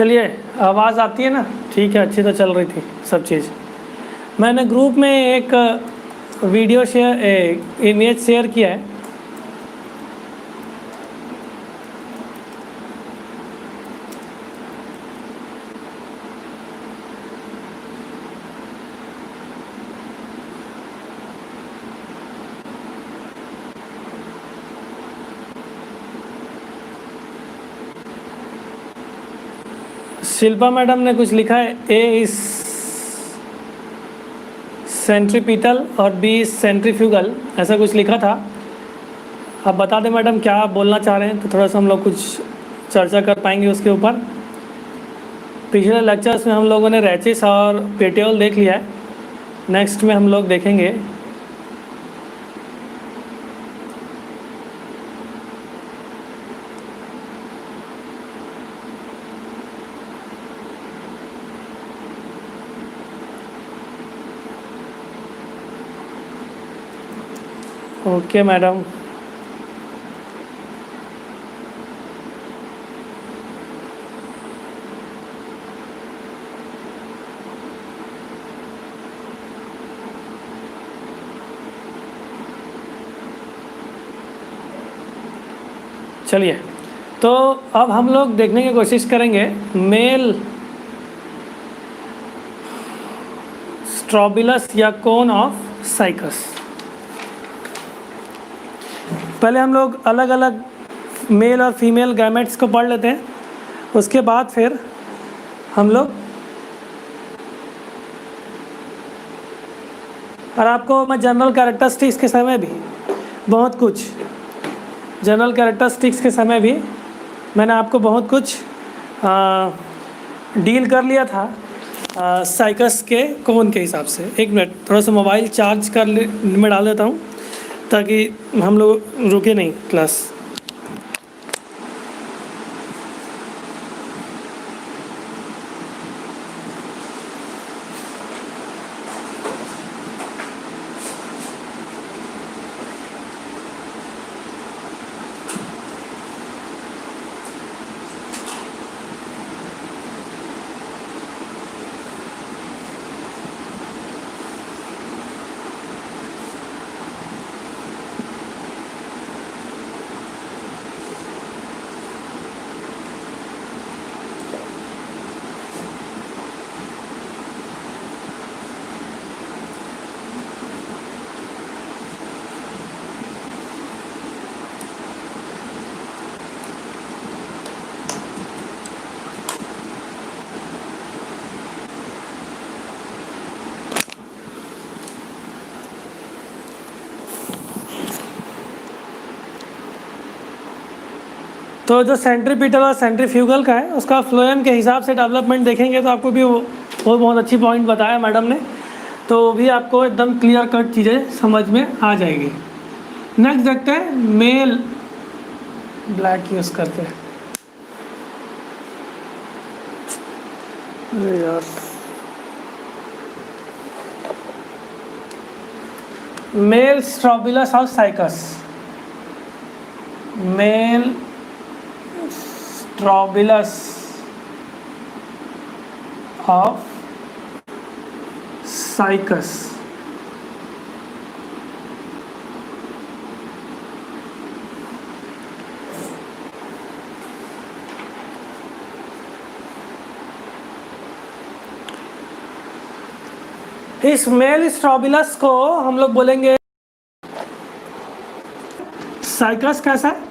चलिए, आवाज़ आती है ना? ठीक है, अच्छी तो चल रही थी सब चीज़। मैंने ग्रुप में एक वीडियो शेयर इमेज शेयर किया है। शिल्पा मैडम ने कुछ लिखा है, ए इज सेंट्रीपिटल और बी इज सेंट्रीफ्यूगल, ऐसा कुछ लिखा था। आप बता दें मैडम क्या आप बोलना चाह रहे हैं, तो थोड़ा सा हम लोग कुछ चर्चा कर पाएंगे उसके ऊपर। पिछले लेक्चर्स में हम लोगों ने रैचिस और पेटियोल देख लिया है। नेक्स्ट में हम लोग देखेंगे ओके मैडम। चलिए, तो अब हम लोग देखने की कोशिश करेंगे मेल स्ट्रोबिलस या कोन ऑफ साइकस। पहले हम लोग अलग अलग मेल और फीमेल गैमेट्स को पढ़ लेते हैं, उसके बाद फिर हम लोग, और आपको मैं जनरल कैरेक्टरिस्टिक्स के समय भी बहुत कुछ मैंने आपको बहुत कुछ डील कर लिया था साइकस के कोन के हिसाब से। एक मिनट, थोड़ा सा मोबाइल चार्ज कर में डाल देता हूँ ताकि हम लोग रुके नहीं क्लास। तो जो सेंट्रीपिटल और सेंट्रीफ्यूगल का है उसका फ्लोएम के हिसाब से डेवलपमेंट देखेंगे तो आपको भी वो बहुत अच्छी पॉइंट बताया मैडम ने, तो भी आपको एकदम क्लियर कट चीज़ें समझ में आ जाएगी। नेक्स्ट देखते हैं मेल, ब्लैक यूज़ करके। अरे यार, male strobilus of cycas, male strobilus of cycas. इस मेल स्ट्रोबिलस को हम लोग बोलेंगे साइकस कैसा है?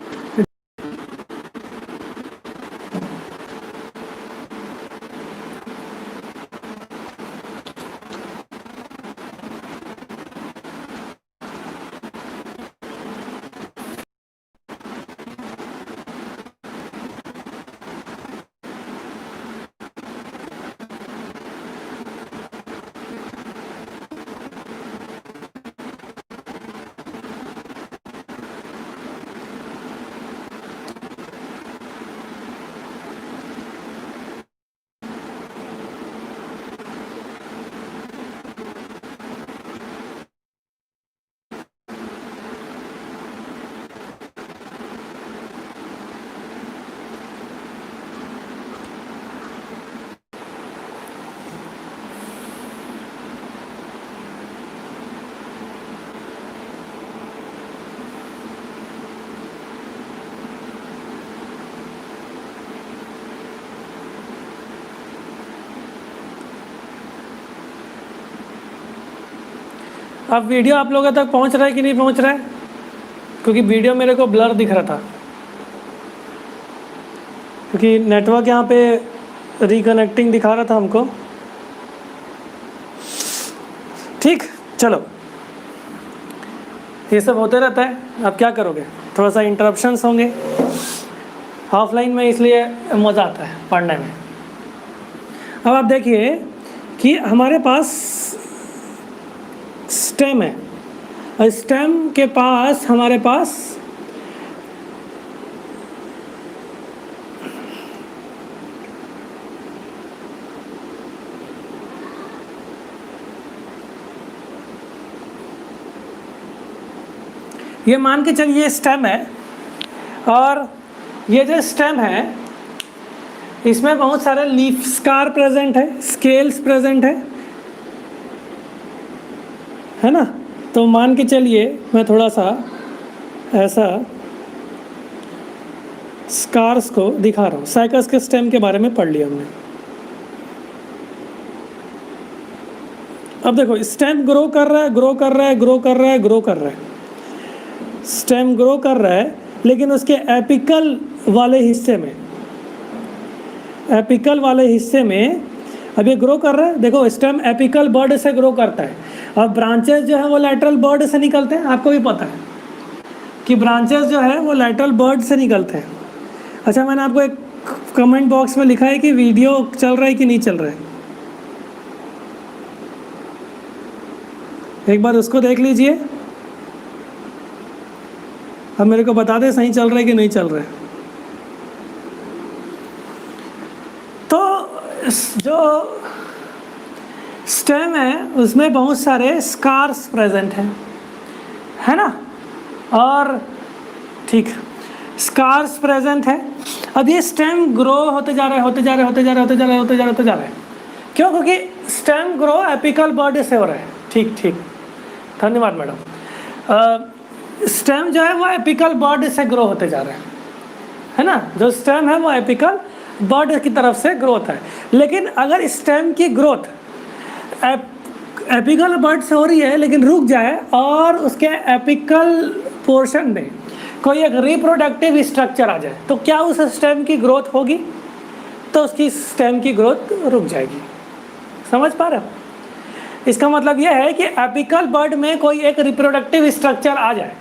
अब वीडियो आप लोगों तक पहुंच रहा है कि नहीं पहुंच रहा है? क्योंकि वीडियो मेरे को ब्लर दिख रहा था, क्योंकि नेटवर्क यहाँ पे रिकनेक्टिंग दिखा रहा था हमको। ठीक, चलो, ये सब होते रहता है। अब क्या करोगे, थोड़ा सा इंटरप्शंस होंगे ऑफलाइन में, इसलिए मज़ा आता है पढ़ने में। अब आप देखिए कि हमारे पास स्टेम है, और स्टेम के पास हमारे पास ये मान के चलिए स्टेम है, और ये जो स्टेम है इसमें बहुत सारे लीफ स्कार प्रेजेंट है, स्केल्स प्रेजेंट है ना। तो मान के चलिए मैं थोड़ा सा ऐसा स्कार्स को दिखा रहा हूँ। साइकस के स्टेम के बारे में पढ़ लिया हमने। अब देखो स्टेम ग्रो कर रहा है, ग्रो कर रहा है, ग्रो कर रहा है, ग्रो कर रहा है। स्टेम ग्रो कर रहा है, लेकिन उसके एपिकल वाले हिस्से में, एपिकल वाले हिस्से में अब ये ग्रो कर रहा है। देखो स्टेम एपिकल बर्ड से ग्रो करता है, और ब्रांचेस जो है वो लैटरल बर्ड से निकलते हैं। आपको भी पता है कि ब्रांचेस जो है वो लैटरल बर्ड से निकलते हैं। अच्छा, मैंने आपको एक कमेंट बॉक्स में लिखा है कि वीडियो चल रहा है कि नहीं चल रहा है, एक बार उसको देख लीजिए। अब मेरे को बता दे सही चल रहा है कि नहीं चल रहा है। तो जो स्टेम है उसमें बहुत सारे स्कार्स प्रेजेंट हैं, है ना, और ठीक स्कार्स प्रेजेंट है। अब ये स्टेम ग्रो होते जा रहे हैं, होते जा रहे हैं, होते जा रहे हैं, होते जा रहे हैं, होते जा रहे हैं, होते जा रहे हैं। क्यों? क्योंकि स्टेम ग्रो एपिकल बर्ड से हो रहा है। ठीक ठीक, धन्यवाद मैडम। स्टेम जो है वो एपिकल बर्ड से ग्रो होते जा रहे हैं, है ना। जो स्टेम है वो एपिकल बर्ड की तरफ से ग्रोथ है। लेकिन अगर स्टेम की ग्रोथ एपिकल बर्ड से हो रही है लेकिन रुक जाए, और उसके एपिकल पोर्शन में कोई एक रिप्रोडक्टिव स्ट्रक्चर आ जाए, तो क्या उस स्टेम की ग्रोथ होगी? तो उसकी स्टेम की ग्रोथ रुक जाएगी। समझ पा रहे हो? इसका मतलब यह है कि एपिकल बर्ड में कोई एक रिप्रोडक्टिव स्ट्रक्चर आ जाए,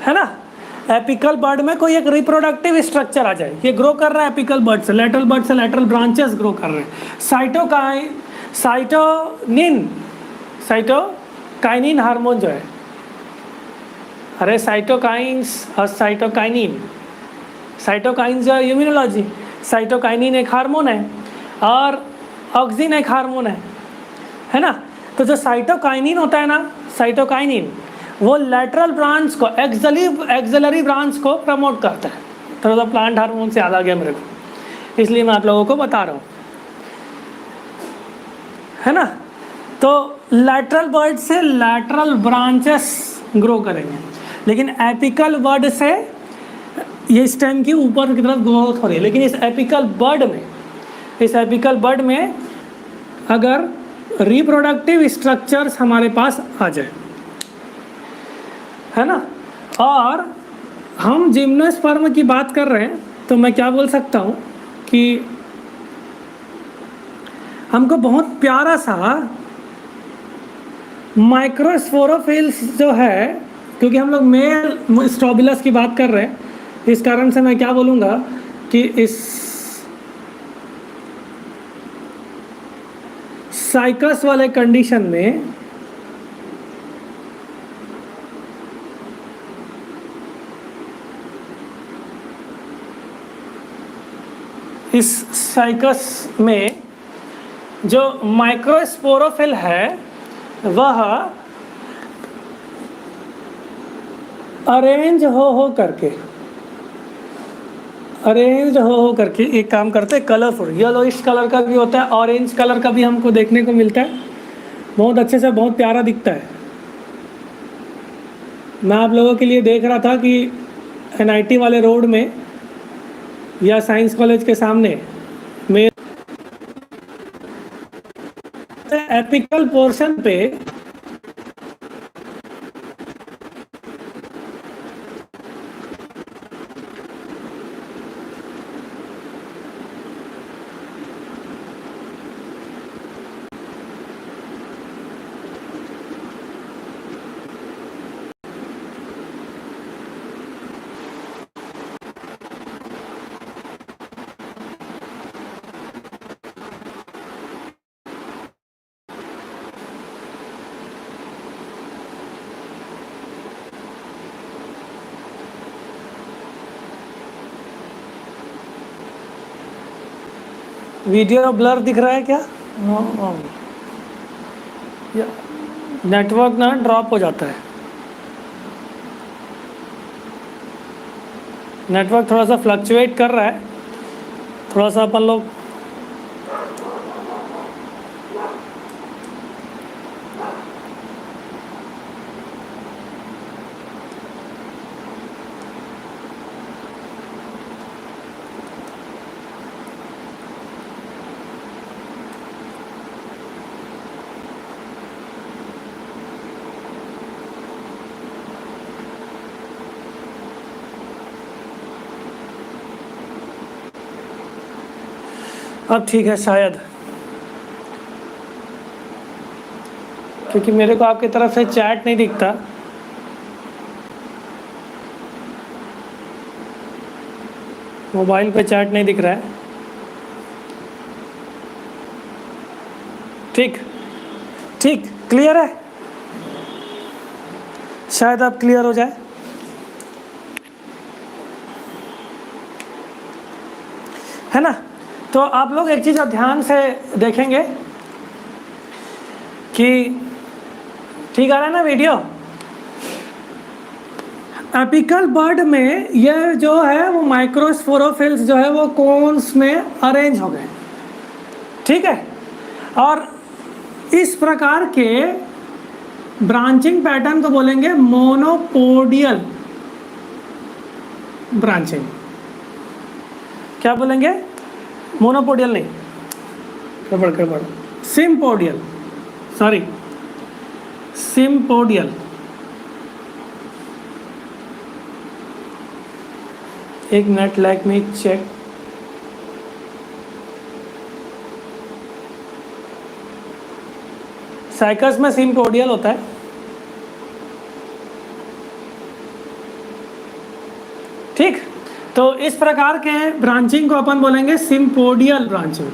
है ना। एपिकल बर्ड में कोई एक रिप्रोडक्टिव स्ट्रक्चर आ जाए। ये ग्रो कर रहा है एपिकल बर्ड से, लेटरल बर्ड से लेटरल ब्रांचेस ग्रो कर रहे हैं। साइटोकाइनिन हार्मोन जो है, अरे साइटोकाइंस और साइटोकाइनिन, साइटोकाइंस जो है इम्यूनोलॉजी, साइटोकाइनिन एक हार्मोन है और ऑक्सिन एक हार्मोन है ना। तो जो साइटोकाइनिन होता है ना, साइटोकाइनिन वो लेटरल ब्रांच को, एक्सिलरी ब्रांच को प्रमोट करता है। थोड़ा सा प्लांट हार्मोन से याद आ गया मेरे को, इसलिए मैं आप लोगों को बता रहा हूँ, है ना। तो लेटरल बर्ड से लेटरल ब्रांचेस ग्रो करेंगे, लेकिन एपिकल बर्ड से ये स्टेम की ऊपर की तरफ ग्रोथ हो रही है। लेकिन इस एपिकल बर्ड में अगर रिप्रोडक्टिव स्ट्रक्चर्स हमारे पास आ जाए, है ना, और हम जिम्नोस्पर्म की बात कर रहे हैं, तो मैं क्या बोल सकता हूँ कि हमको बहुत प्यारा सा माइक्रोस्पोरोफिल्स जो है, क्योंकि हम लोग मेल स्ट्रोबिलस की बात कर रहे हैं, इस कारण से मैं क्या बोलूँगा कि इस साइकस वाले कंडीशन में इस साइकस में जो माइक्रोस्पोरोफिल है वह अरेंज हो करके एक काम करते हैं। कलरफुल येलोइश कलर का भी होता है, ऑरेंज कलर का भी हमको देखने को मिलता है, बहुत अच्छे से, बहुत प्यारा दिखता है। मैं आप लोगों के लिए देख रहा था कि NIT वाले रोड में या साइंस कॉलेज के सामने में एपिकल पोर्शन पे वीडियो ब्लर दिख रहा है क्या? नेटवर्क ना ड्रॉप हो जाता है, नेटवर्क थोड़ा सा फ्लक्चुएट कर रहा है, थोड़ा सा अपन लोग अब ठीक है शायद, क्योंकि मेरे को आपकी तरफ से चैट नहीं दिखता। मोबाइल पे चैट नहीं दिख रहा है। ठीक ठीक, क्लियर है, शायद अब क्लियर हो जाए। है ना? तो आप लोग एक चीज़ ध्यान से देखेंगे कि ठीक आ रहा है ना वीडियो? एपिकल बर्ड में यह जो है वो माइक्रोस्पोरोफिल्स जो है वो कोन्स में अरेंज हो गए, ठीक है। और इस प्रकार के ब्रांचिंग पैटर्न को बोलेंगे मोनोपोडियल ब्रांचिंग। क्या बोलेंगे? मोनोपोडियल नहीं, गड़बड़, सिम्पोडियल, सॉरी सिम्पोडियल। एक minute, let me check. Cycas में सिम्पोडियल होता है, ठीक। तो इस प्रकार के ब्रांचिंग को अपन बोलेंगे सिम्पोडियल ब्रांचिंग।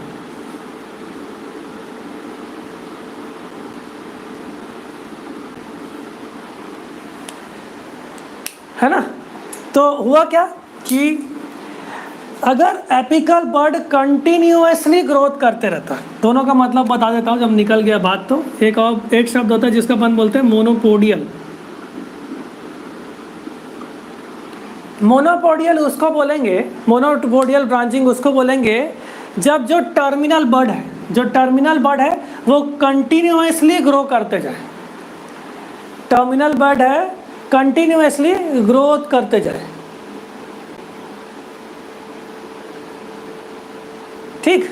है ना? तो हुआ क्या कि अगर एपिकल बर्ड कंटिन्यूअसली ग्रोथ करते रहता है, दोनों का मतलब बता देता हूँ जब निकल गया बात तो। एक शब्द होता है जिसका अपन बोलते हैं मोनोपोडियल। मोनोपोडियल उसको बोलेंगे, मोनोपोडियल ब्रांचिंग उसको बोलेंगे जब जो टर्मिनल बर्ड है वो कंटिन्यूअसली ग्रो करते जाए। टर्मिनल बर्ड है, कंटिन्यूअसली ग्रोथ करते जाए, ठीक।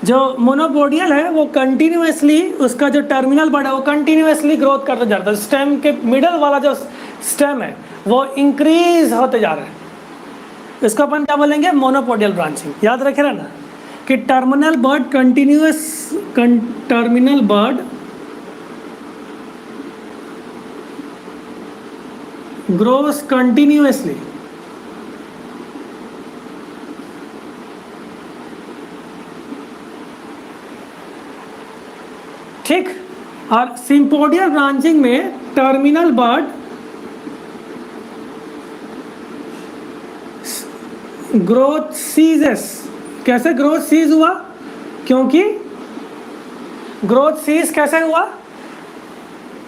जो मोनोपोडियल है वो कंटिन्यूअसली, उसका जो टर्मिनल बर्ड है वो कंटिन्यूअसली ग्रोथ करते जाता है। स्टेम के मिडल वाला जो स्टेम है वो इंक्रीज होते जा रहा है, इसको अपन क्या बोलेंगे? Monopodial branching. याद रखे रहना कि टर्मिनल बर्ड ग्रोस कंटिन्यूअसली, ठीक। और सिम्पोडियल ब्रांचिंग में टर्मिनल बर्ड ग्रोथ सीजेस। कैसे ग्रोथ सीज हुआ? क्योंकि ग्रोथ सीज कैसे हुआ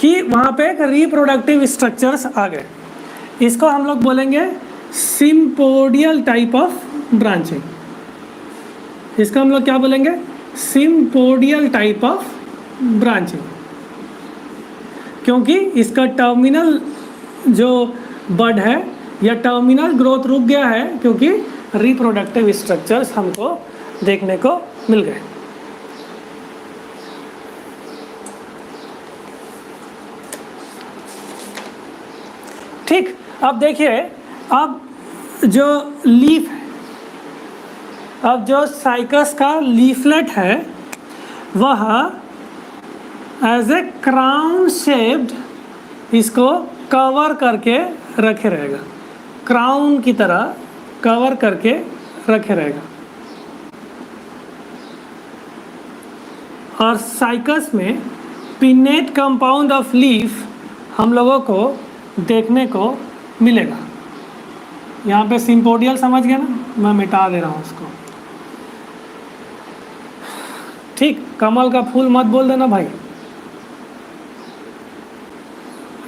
कि वहाँ पे एक रिप्रोडक्टिव स्ट्रक्चर्स आ गए। इसको हम लोग बोलेंगे सिम्पोडियल टाइप ऑफ ब्रांचिंग। इसको हम लोग क्या बोलेंगे? सिम्पोडियल टाइप ऑफ ब्रांचिंग, क्योंकि इसका टर्मिनल जो बर्ड है या टर्मिनल ग्रोथ रुक गया है क्योंकि रिप्रोडक्टिव स्ट्रक्चर्स हमको देखने को मिल गए। ठीक। अब देखिए, अब जो लीफ है, अब जो साइकस का लीफलेट है वह एज ए क्राउन शेप्ड इसको कवर करके रखे रहेगा, क्राउन की तरह कवर करके रखे रहेगा। और साइकस में पिन्नेट कंपाउंड ऑफ लीफ हम लोगों को देखने को मिलेगा। यहाँ पे सिम्पोडियल समझ गए ना? मैं मिटा दे रहा हूँ उसको। ठीक, कमल का फूल मत बोल देना भाई।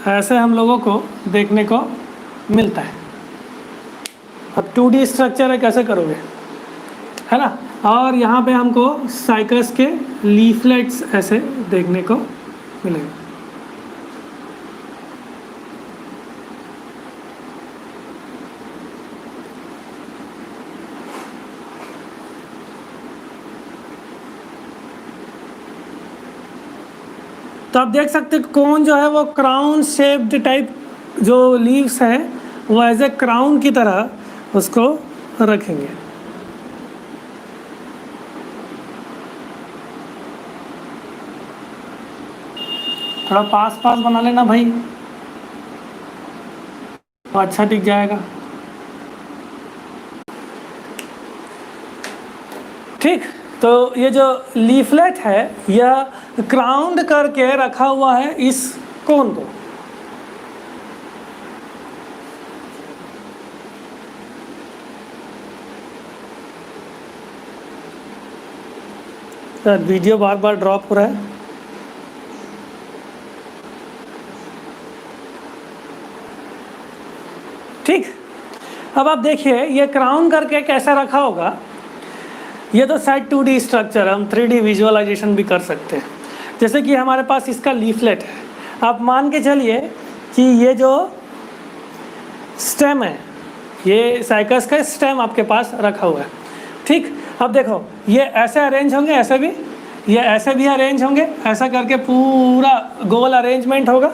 ऐसे हम लोगों को देखने को मिलता है। अब 2D स्ट्रक्चर है, कैसे करोगे, है ना। और यहाँ पे हमको साइकस के लीफलेट्स ऐसे देखने को मिलेंगे। तो आप देख सकते हैं कौन जो है वो क्राउन शेप्ड टाइप जो लीव्स है वो एज ए क्राउन की तरह उसको रखेंगे। थोड़ा पास पास बना लेना भाई, तो अच्छा दिख जाएगा। ठीक, तो ये जो लीफलेट है यह क्राउंड करके रखा हुआ है इस कोन को। सर वीडियो बार बार ड्रॉप हो रहा है। ठीक, अब आप देखिए ये क्राउन करके कैसा रखा होगा। ये तो शायद 2D स्ट्रक्चर, हम 3D विजुअलाइजेशन भी कर सकते हैं। जैसे कि हमारे पास इसका लीफलेट है, आप मान के चलिए कि ये जो स्टेम है, ये साइकस का स्टेम आपके पास रखा हुआ है। ठीक, अब देखो ये ऐसे अरेंज होंगे, ऐसे भी, ये ऐसे भी अरेंज होंगे, ऐसा करके पूरा गोल अरेंजमेंट होगा।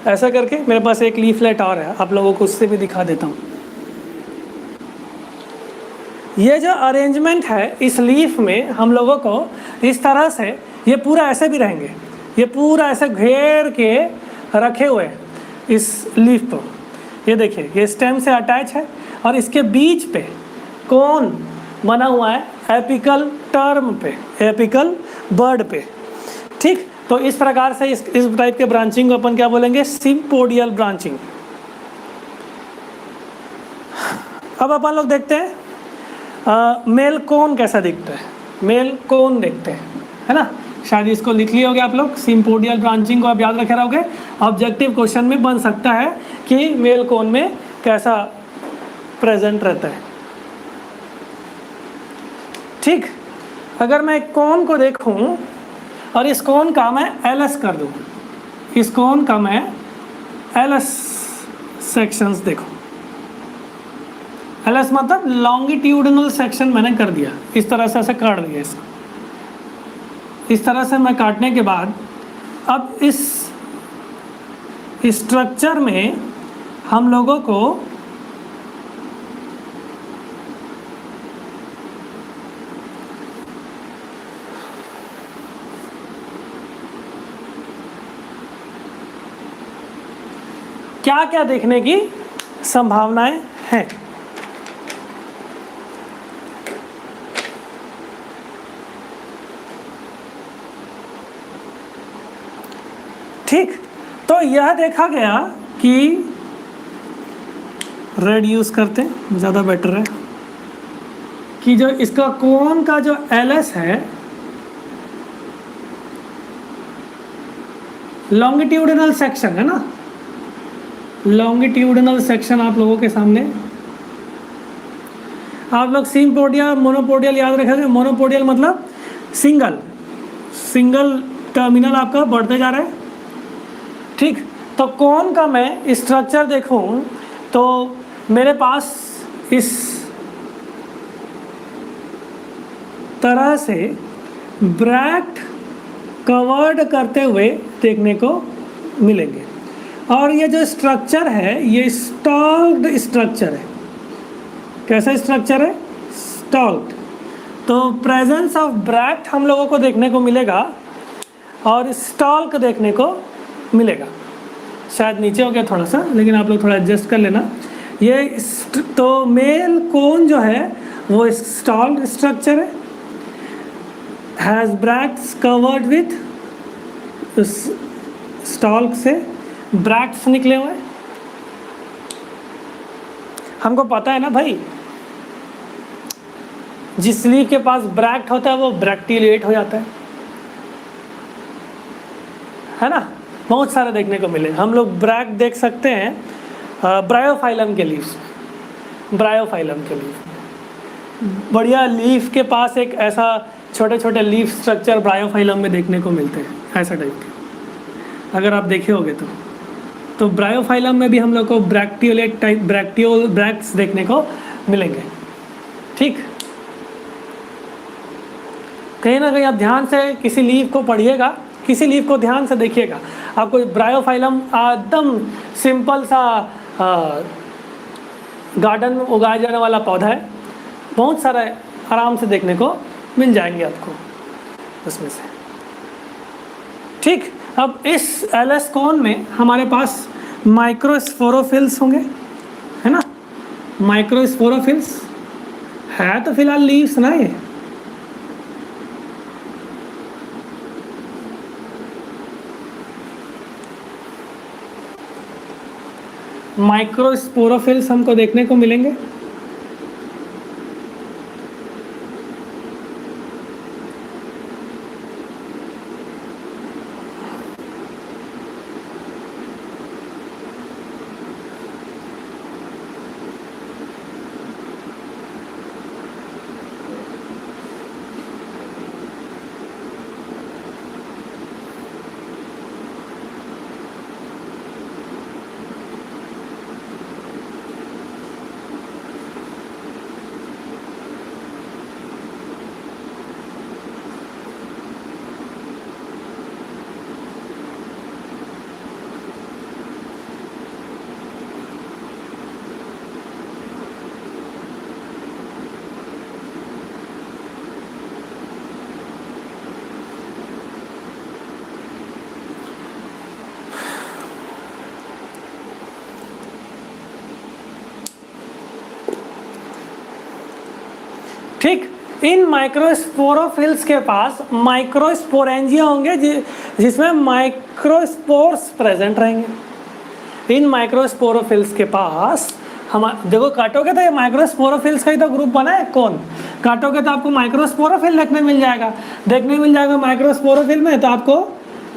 ऐसा करके मेरे पास एक लीफलेट और है, आप लोगों को उससे भी दिखा देता हूँ। ये जो अरेंजमेंट है इस लीफ में हम लोगों को इस तरह से, ये पूरा ऐसे भी रहेंगे, ये पूरा ऐसे घेर के रखे हुए इस लीफ को। ये देखिए ये स्टेम से अटैच है और इसके बीच पे कोन बना हुआ है एपिकल टर्म पे, एपिकल बर्ड पे। ठीक, तो इस प्रकार से इस टाइप के ब्रांचिंग को अपन क्या बोलेंगे, सिम्पोडियल ब्रांचिंग। अब अपन लोग देखते हैं मेल कोन कैसा दिखता है। मेल कोन देखते हैं, है ना। शायद इसको लिख लिए होगे आप लोग, सिम्पोडियल ब्रांचिंग को आप याद रखे रहोगे। ऑब्जेक्टिव क्वेश्चन में बन सकता है कि मेल कोन में कैसा प्रेजेंट रहता है। ठीक, अगर मैं एक कोन को देखूं और इस कोन का मैं LS कर दूं, इस कोन का मैं LS सेक्शंस देखो, LS मतलब लॉन्गिट्यूडिनल सेक्शन मैंने कर दिया, इस तरह से ऐसे काट दिया इसको। इस तरह से मैं काटने के बाद अब इस स्ट्रक्चर में हम लोगों को क्या क्या देखने की संभावनाएं हैं। ठीक, तो यह देखा गया कि रेड यूज करते हैं, ज़्यादा बेटर है, कि जो इसका कोन का जो LS है, लॉन्गिट्यूडिनल सेक्शन है ना, लॉन्गिट्यूडिनल सेक्शन आप लोगों के सामने। आप लोग सिम्पोडियल मोनोपोडियल याद रखेंगे। मोनोपोडियल मतलब सिंगल टर्मिनल आपका बढ़ते जा रहा है। ठीक, तो कोन का मैं स्ट्रक्चर देखूं तो मेरे पास इस तरह से ब्रैक्ट कवर्ड करते हुए देखने को मिलेंगे। और ये जो स्ट्रक्चर है ये स्टॉल्ड स्ट्रक्चर है। कैसा स्ट्रक्चर है? स्टॉल्ड। तो प्रेजेंस ऑफ ब्रैक्ट हम लोगों को देखने को मिलेगा और स्टॉल्क देखने को मिलेगा। शायद नीचे हो गया थोड़ा सा, लेकिन आप लोग थोड़ा एडजस्ट कर लेना। ये तो मेल कोन जो है वो स्टॉल्ड स्ट्रक्चर है, हैज़ ब्रैक्ट्स कवर्ड विथ, स्टॉल्क से ब्रैक्ट्स निकले हुए। हमको पता है ना भाई, जिस लीफ के पास ब्रैक्ट होता है वो ब्रैक्टिलेट हो जाता है ना। बहुत सारे देखने को मिले, हम लोग ब्रैक्ट देख सकते हैं ब्रायोफाइलम के लीव्स, ब्रायोफाइलम के लीफ, बढ़िया लीफ के पास एक ऐसा छोटे छोटे लीफ स्ट्रक्चर ब्रायोफाइलम में देखने को मिलते हैं, ऐसा टाइप के अगर आप देखे होगे तो ब्रायोफाइलम में भी हम लोग को ब्रैक्टियोलेट टाइप ब्रैक्ट्स देखने को मिलेंगे। ठीक, कहीं ना कहीं आप ध्यान से किसी लीफ को पढ़िएगा, किसी लीफ को ध्यान से देखिएगा, आपको ब्रायोफाइलम एकदम सिंपल सा गार्डन में उगाया जाने वाला पौधा है, बहुत सारे आराम से देखने को मिल जाएंगे आपको उसमें से। ठीक, अब इस एलएस कॉन में हमारे पास माइक्रोस्पोरोफिल्स होंगे, है ना। माइक्रोस्पोरोफिल्स है तो फिलहाल लीव्स ना ये, माइक्रोस्पोरोफिल्स हमको देखने को मिलेंगे। ठीक, इन माइक्रोस्पोरोफिल्स के पास माइक्रोस्पोरेंजिया होंगे जिसमें माइक्रोस्पोर्स प्रेजेंट रहेंगे। इन माइक्रोस्पोरोफिल्स के पास हम देखो काटोगे तो ये माइक्रोस्पोरोफिल्स का ही तो ग्रुप बना है, कौन काटोगे तो आपको माइक्रोस्पोरोफिल देखने मिल जाएगा माइक्रोस्पोरोफिल में, तो आपको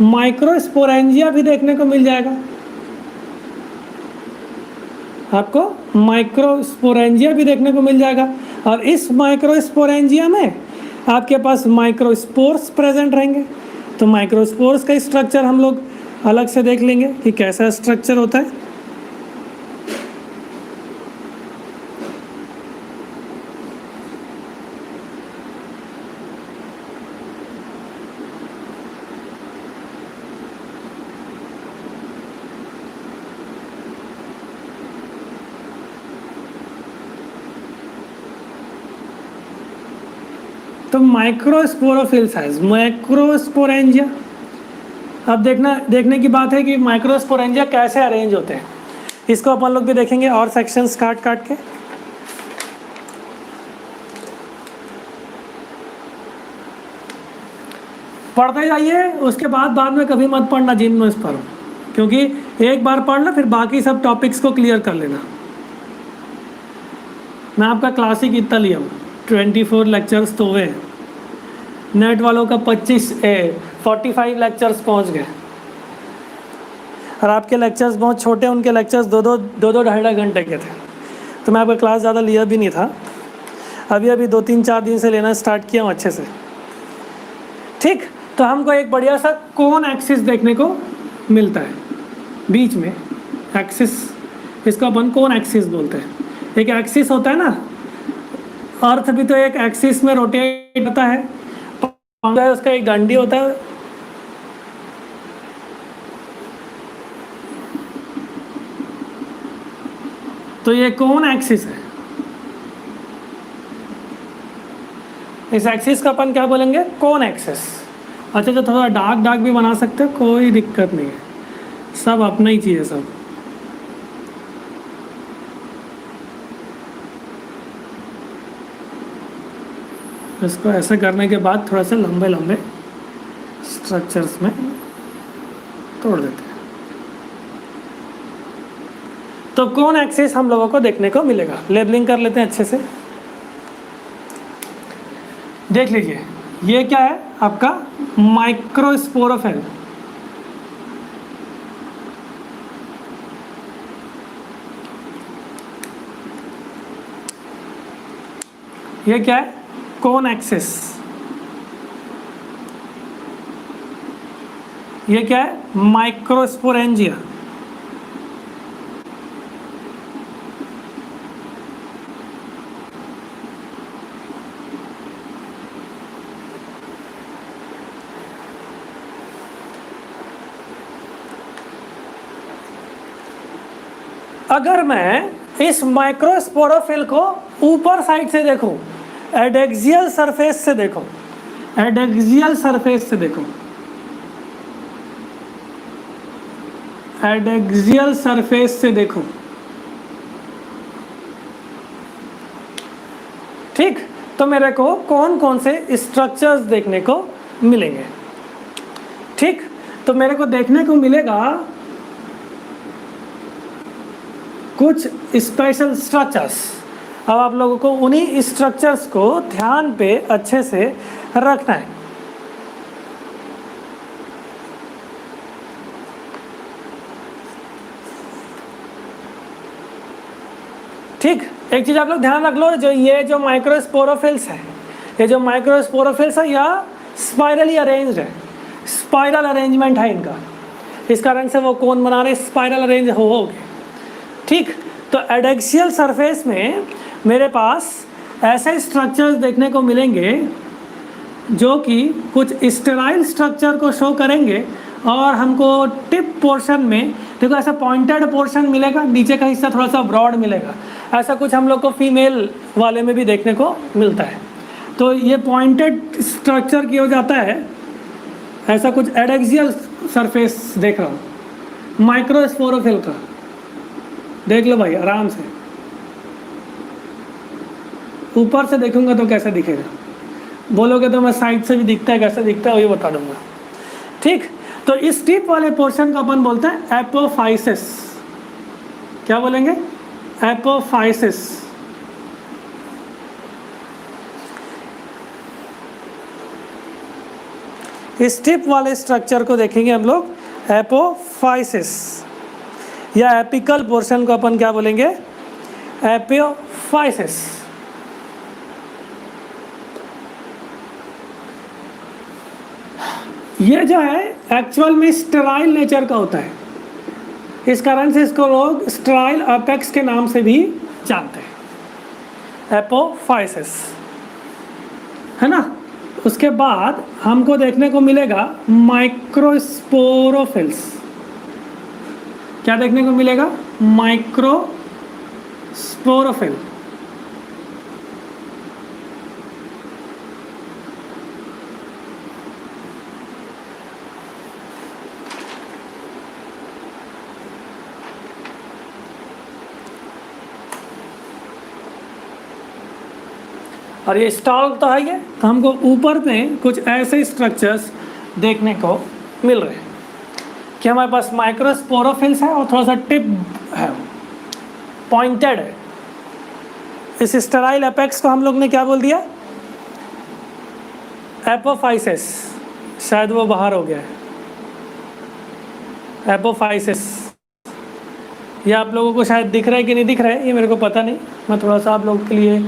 माइक्रोस्पोरेंजिया भी देखने को मिल जाएगा, आपको माइक्रोस्पोरेंजिया भी देखने को मिल जाएगा। और इस माइक्रोस्पोरेंजिया में आपके पास माइक्रोस्पोर्स प्रेजेंट रहेंगे। तो माइक्रोस्पोर्स का स्ट्रक्चर हम लोग अलग से देख लेंगे कि कैसा स्ट्रक्चर होता है। तो माइक्रोस्पोरोफिल साइज माइक्रोस्पोरेंजिया। अब देखने की बात है कि माइक्रोस्पोरेंजिया कैसे अरेंज होते हैं, इसको अपन लोग भी देखेंगे और सेक्शंस काट के। पढ़ते जाइए, उसके बाद में कभी मत पढ़ना जिन में पढ़ो, क्योंकि एक बार पढ़ लो फिर बाकी सब टॉपिक्स को क्लियर कर लेना। मैं आपका क्लासिक इतना लिया हूँ, 24 लेक्चर्स तो हुए, नेट वालों का 45 लेक्चर्स पहुँच गए, और आपके लेक्चर्स बहुत छोटे, उनके लेक्चर्स दो 2.5 घंटे के थे। तो मैं आपका क्लास ज़्यादा लिया भी नहीं था, अभी 2-3-4 दिन से लेना स्टार्ट किया हूँ अच्छे से। ठीक, तो हमको एक बढ़िया सा कोन एक्सिस देखने को मिलता है, बीच में एक्सिस, इसको अपन कोन एक्सिस बोलते हैं। एक एक्सिस होता है ना, अर्थ भी तो एक एक्सिस में रोटेट होता है, उसका एक डंडी होता है, तो ये कोन एक्सिस है। इस एक्सिस का अपन क्या बोलेंगे, कोन एक्सिस। अच्छा, जो थोड़ा डार्क भी बना सकते हो, कोई दिक्कत नहीं है, सब अपना ही चीज़ है सब। इसको ऐसे करने के बाद थोड़ा सा लंबे स्ट्रक्चर्स में तोड़ देते हैं, तो कोन एक्सिस हम लोगों को देखने को मिलेगा। लेबलिंग कर लेते हैं अच्छे से। देख लीजिए, ये क्या है आपका माइक्रोस्पोरोफिल। ये क्या है, कोन एक्सिस। ये क्या है, माइक्रोस्पोरेंजिया। अगर मैं इस माइक्रोस्पोरोफिल को ऊपर साइड से देखूं, एडेक्सियल सरफेस से देखूं, एडेक्सियल सरफेस से देखूं, एडेक्सियल सरफेस से देखूं, ठीक, तो मेरे को कौन कौन से स्ट्रक्चर्स देखने को मिलेंगे। ठीक, तो मेरे को देखने को मिलेगा कुछ स्पेशल स्ट्रक्चर्स। अब आप लोगों को उन्हीं स्ट्रक्चर्स को ध्यान पे अच्छे से रखना है। ठीक, एक चीज़ आप लोग ध्यान रख लो, जो ये जो माइक्रोस्पोरोफिल्स है, ये जो माइक्रोस्पोरोफिल्स है या स्पाइरली अरेंज्ड है, स्पाइरल अरेंजमेंट है इनका, इस कारण से वो कौन बना रहे, स्पाइरल अरेंज हो गए। ठीक, तो एडेक्सियल सरफेस में मेरे पास ऐसे स्ट्रक्चर्स देखने को मिलेंगे जो कि कुछ स्टेराइल स्ट्रक्चर को शो करेंगे, और हमको टिप पोर्शन में देखो ऐसा पॉइंटेड पोर्शन मिलेगा, नीचे का हिस्सा थोड़ा सा ब्रॉड मिलेगा। ऐसा कुछ हम लोग को फीमेल वाले में भी देखने को मिलता है। तो ये पॉइंटेड स्ट्रक्चर की हो जाता है, ऐसा कुछ एडेक्सियल सरफेस देख रहा हूँ माइक्रोस्पोरोफिल का। देख लो भाई आराम से, ऊपर से देखूंगा तो कैसा दिखेगा, बोलोगे तो मैं साइड से भी दिखता है, कैसा दिखता है वही बता दूंगा। ठीक, तो इस टिप वाले पोर्शन को अपन बोलते हैं एपोफाइसिस। क्या बोलेंगे, एपोफाइसिस। इस टिप वाले स्ट्रक्चर को देखेंगे हम लोग एपोफाइसिस, या एपिकल पोर्शन को अपन क्या बोलेंगे, एपोफाइसिस। ये जो है एक्चुअल में स्टेराइल नेचर का होता है, इस कारण से इसको लोग स्टेराइल अपेक्स के नाम से भी जानते हैं, एपोफाइसिस, है ना। उसके बाद हमको देखने को मिलेगा माइक्रोस्पोरोफिल्स। क्या देखने को मिलेगा, माइक्रोस्पोरोफिल। और ये स्टॉल तो है, ये तो हमको ऊपर में कुछ ऐसे स्ट्रक्चर्स देखने को मिल रहे हैं कि हमारे पास माइक्रोस्पोरोफिल्स है और थोड़ा सा टिप है, पॉइंटेड है। इस स्टेराइल अपेक्स को हम लोग ने क्या बोल दिया, एपोफाइसिस। शायद वो बाहर हो गया है, एपोफाइसिस। ये आप लोगों को शायद दिख रहा है कि नहीं दिख रहा है, ये मेरे को पता नहीं। मैं थोड़ा सा आप लोगों के लिए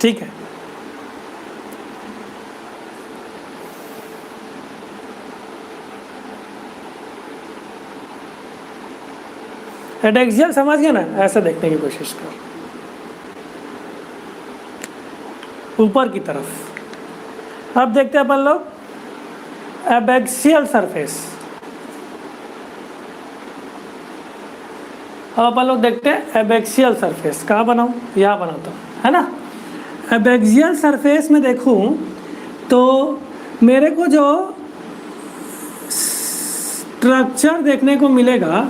ठीक है। एडेक्सियल समझ गया ना, ऐसा देखने की कोशिश करो ऊपर की तरफ। अब देखते हैं अपन लोग एबैक्सियल सरफेस। अब अपन लोग देखते हैं एबैक्सियल सरफेस। कहाँ बनाऊँ, यहाँ बनाता हूँ, है ना। एबैक्सियल सरफेस में देखूँ तो मेरे को जो स्ट्रक्चर देखने को मिलेगा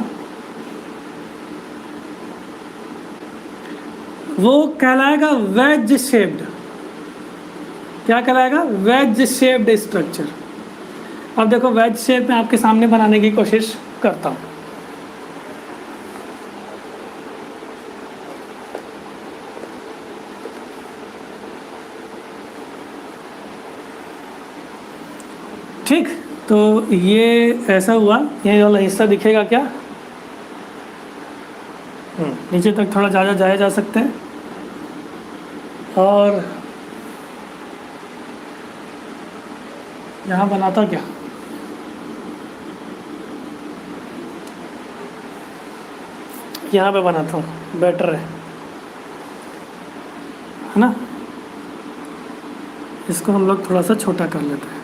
वो कहलाएगा वेज शेप्ड। क्या कहलाएगा? Wedge shaped structure. अब देखो वेज शेप में आपके सामने बनाने की कोशिश करता हूँ। ठीक, तो ये ऐसा हुआ, ये वाला हिस्सा दिखेगा क्या? नीचे तक थोड़ा ज़्यादा जाया जा सकता है। और यहाँ बनाता क्या? यहाँ पे बनाता हूँ, बेटर है ना? इसको हम लोग थोड़ा सा छोटा कर लेते हैं।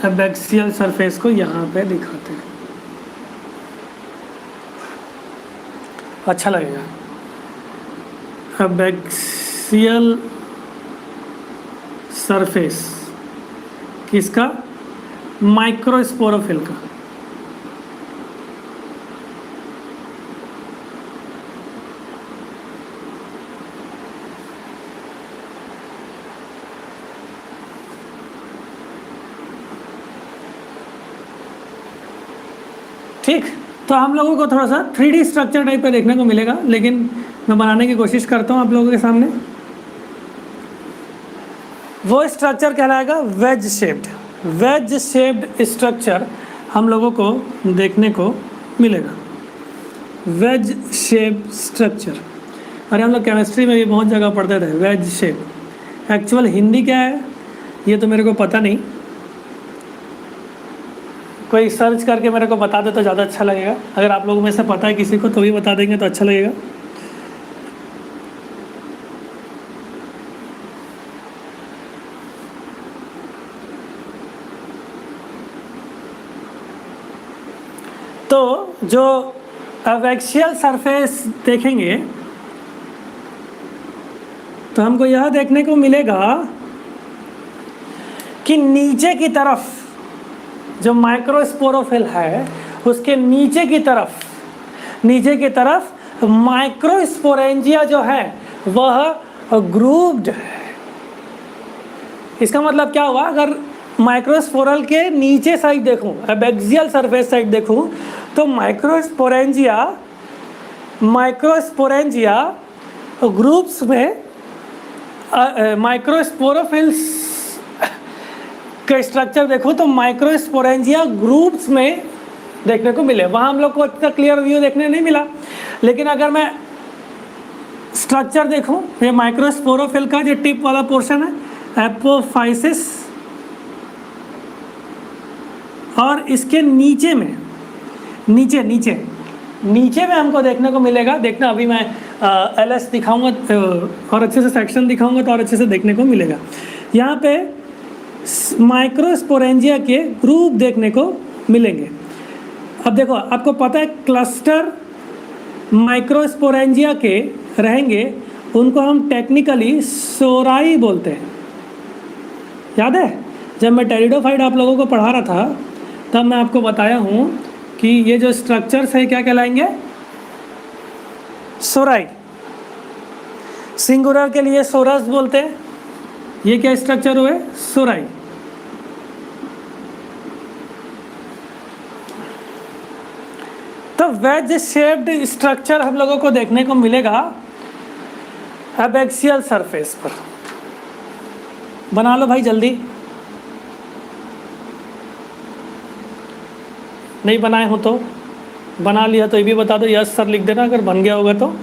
एबैक्सियल सरफेस को यहाँ पे दिखाते हैं, अच्छा लगेगा। एबैक्सियल सरफेस किसका? माइक्रोस्पोरोफिल का। ठीक, तो हम लोगों को थोड़ा सा 3D स्ट्रक्चर टाइप का देखने को मिलेगा, लेकिन मैं बनाने की कोशिश करता हूँ आप लोगों के सामने। वो स्ट्रक्चर कहलाएगा wedge shaped. Wedge shaped structure हम लोगों को देखने को मिलेगा, वेज शेप स्ट्रक्चर। अरे हम लोग केमिस्ट्री में भी बहुत जगह पढ़ते थे वेज शेप। एक्चुअल हिंदी क्या है ये तो मेरे को पता नहीं, कोई सर्च करके मेरे को बता दे तो ज़्यादा अच्छा लगेगा। अगर आप लोगों में से पता है किसी को तो भी बता देंगे तो अच्छा लगेगा। तो जो एबैक्सियल सरफेस देखेंगे तो हमको यह देखने को मिलेगा कि नीचे की तरफ जो माइक्रोस्पोरोफिल है उसके नीचे की तरफ माइक्रोस्पोरेंजिया जो है वह ग्रूव्ड है। इसका मतलब क्या हुआ? अगर माइक्रोस्पोरल के नीचे साइड देखूं, एबैक्सियल सरफेस साइड देखूं, तो माइक्रोस्पोरेंजिया ग्रुप्स में माइक्रोस्पोरोफिल्स का स्ट्रक्चर देखो तो माइक्रोस्पोरेंजिया ग्रुप्स में देखने को मिले। वहाँ हम लोग को इतना क्लियर व्यू देखने नहीं मिला, लेकिन अगर मैं स्ट्रक्चर देखूं, ये माइक्रोस्पोरोफिल का जो टिप वाला पोर्शन है एपोफाइसिस, और इसके नीचे में हमको देखने को मिलेगा। देखना अभी मैं LS दिखाऊंगा और अच्छे से सेक्शन दिखाऊंगा तो और अच्छे से देखने को मिलेगा। यहाँ पे माइक्रोस्पोरेंजिया के ग्रुप देखने को मिलेंगे। अब देखो आपको पता है क्लस्टर माइक्रोस्पोरेंजिया के रहेंगे, उनको हम टेक्निकली सोराई बोलते हैं। याद है जब मैं टेरिडोफाइट आप लोगों को पढ़ा रहा था तब मैं आपको बताया हूँ कि ये जो स्ट्रक्चर्स है क्या कहलाएंगे? सोराई। सिंगुलर के लिए सोरस बोलते हैं। ये क्या स्ट्रक्चर हुए? सोराई। तो वेज शेप्ड स्ट्रक्चर हम लोगों को देखने को मिलेगा एबैक्सियल सरफेस पर। बना लो भाई जल्दी, नहीं बनाए हो तो बना लिया तो ये भी बता दो, यस सर लिख देना अगर बन गया होगा तो।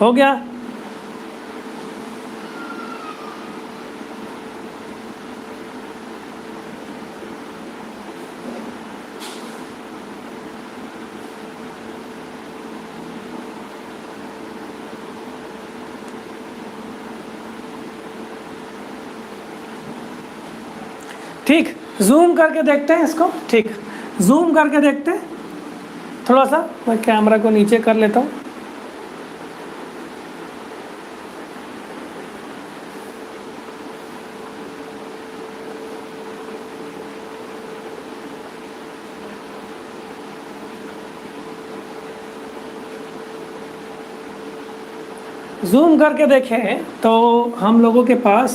हो गया? ठीक, जूम करके देखते हैं इसको। ठीक, जूम करके देखते हैं थोड़ा सा। मैं कैमरा को नीचे कर लेता हूँ। जूम करके देखें तो हम लोगों के पास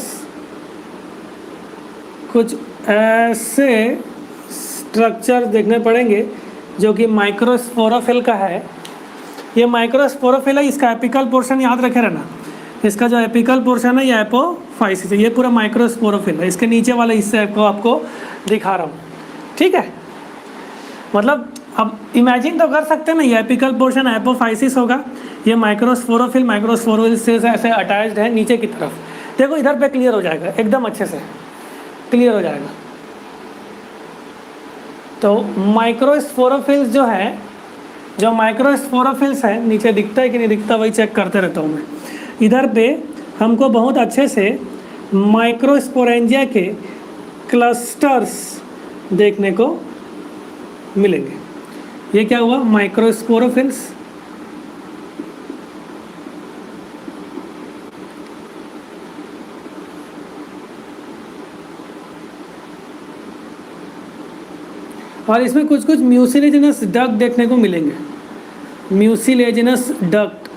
कुछ ऐसे स्ट्रक्चर देखने पड़ेंगे जो कि माइक्रोस्पोरोफिल का है। ये माइक्रोस्पोरोफिल है, इसका एपिकल पोर्शन याद रखे रहना। इसका जो एपिकल पोर्शन है ये एपोफाइसिस है, ये पूरा माइक्रोस्पोरोफिल है। इसके नीचे वाले हिस्से को आपको दिखा रहा हूँ, ठीक है। मतलब अब इमेजिन तो कर सकते हैं ना, ये एपिकल पोर्शन एपोफाइसिस होगा, ये माइक्रोस्पोरोफिल से ऐसे अटैच्ड है नीचे की तरफ। देखो इधर पे क्लियर हो जाएगा, एकदम अच्छे से क्लियर हो जाएगा। तो माइक्रोस्पोरोफिल्स जो है, जो माइक्रोस्पोरोफिल्स है, नीचे दिखता है कि नहीं दिखता वही चेक करते रहता हूँ मैं। इधर पे हमको बहुत अच्छे से माइक्रोस्पोरेंजिया के क्लस्टर्स देखने को मिलेंगे। ये क्या हुआ? माइक्रोस्पोरोफिल्स। और इसमें कुछ कुछ म्यूसिलेजिनस डक्ट देखने को मिलेंगे। म्यूसिलेजिनस डक्ट,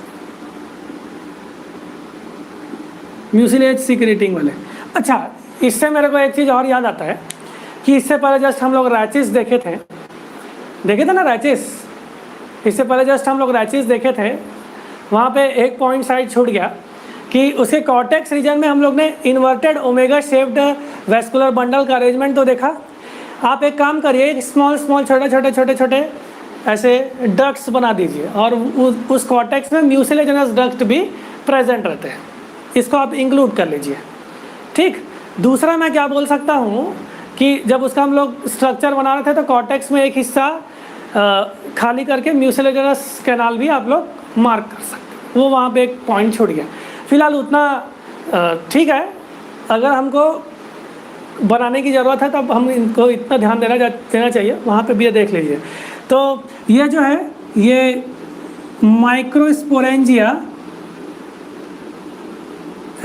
म्यूसिलेज सिक्रेटिंग वाले। अच्छा, इससे मेरे को एक चीज़ और याद आता है कि इससे पहले जस्ट हम लोग रैचिस देखे थे ना, रैचिस। इससे पहले जस्ट हम लोग रैचिस देखे थे, वहाँ पे एक पॉइंट साइड छूट गया कि उसके कॉर्टेक्स रीजन में हम लोग ने inverted omega shaped vascular bundle का अरेंजमेंट तो देखा। आप एक काम करिए, स्मॉल छोटे ऐसे डक्ट्स बना दीजिए और उस कॉर्टेक्स में म्यूसिलेजिनस डक्ट भी प्रेजेंट रहते हैं। इसको आप इंक्लूड कर लीजिए, ठीक। दूसरा मैं क्या बोल सकता हूँ कि जब उसका हम लोग स्ट्रक्चर बना रहे थे तो कॉर्टेक्स में एक हिस्सा खाली करके म्यूसिलेजिनस कैनाल भी आप लोग मार्क कर सकते हैं। वो वहाँ पे एक पॉइंट छूट गया। फिलहाल उतना ठीक है। अगर हमको बनाने की ज़रूरत है तब हम इनको इतना ध्यान देना चाहिए। वहाँ पे भी ये देख लीजिए। तो ये जो है ये माइक्रोस्पोरेंजिया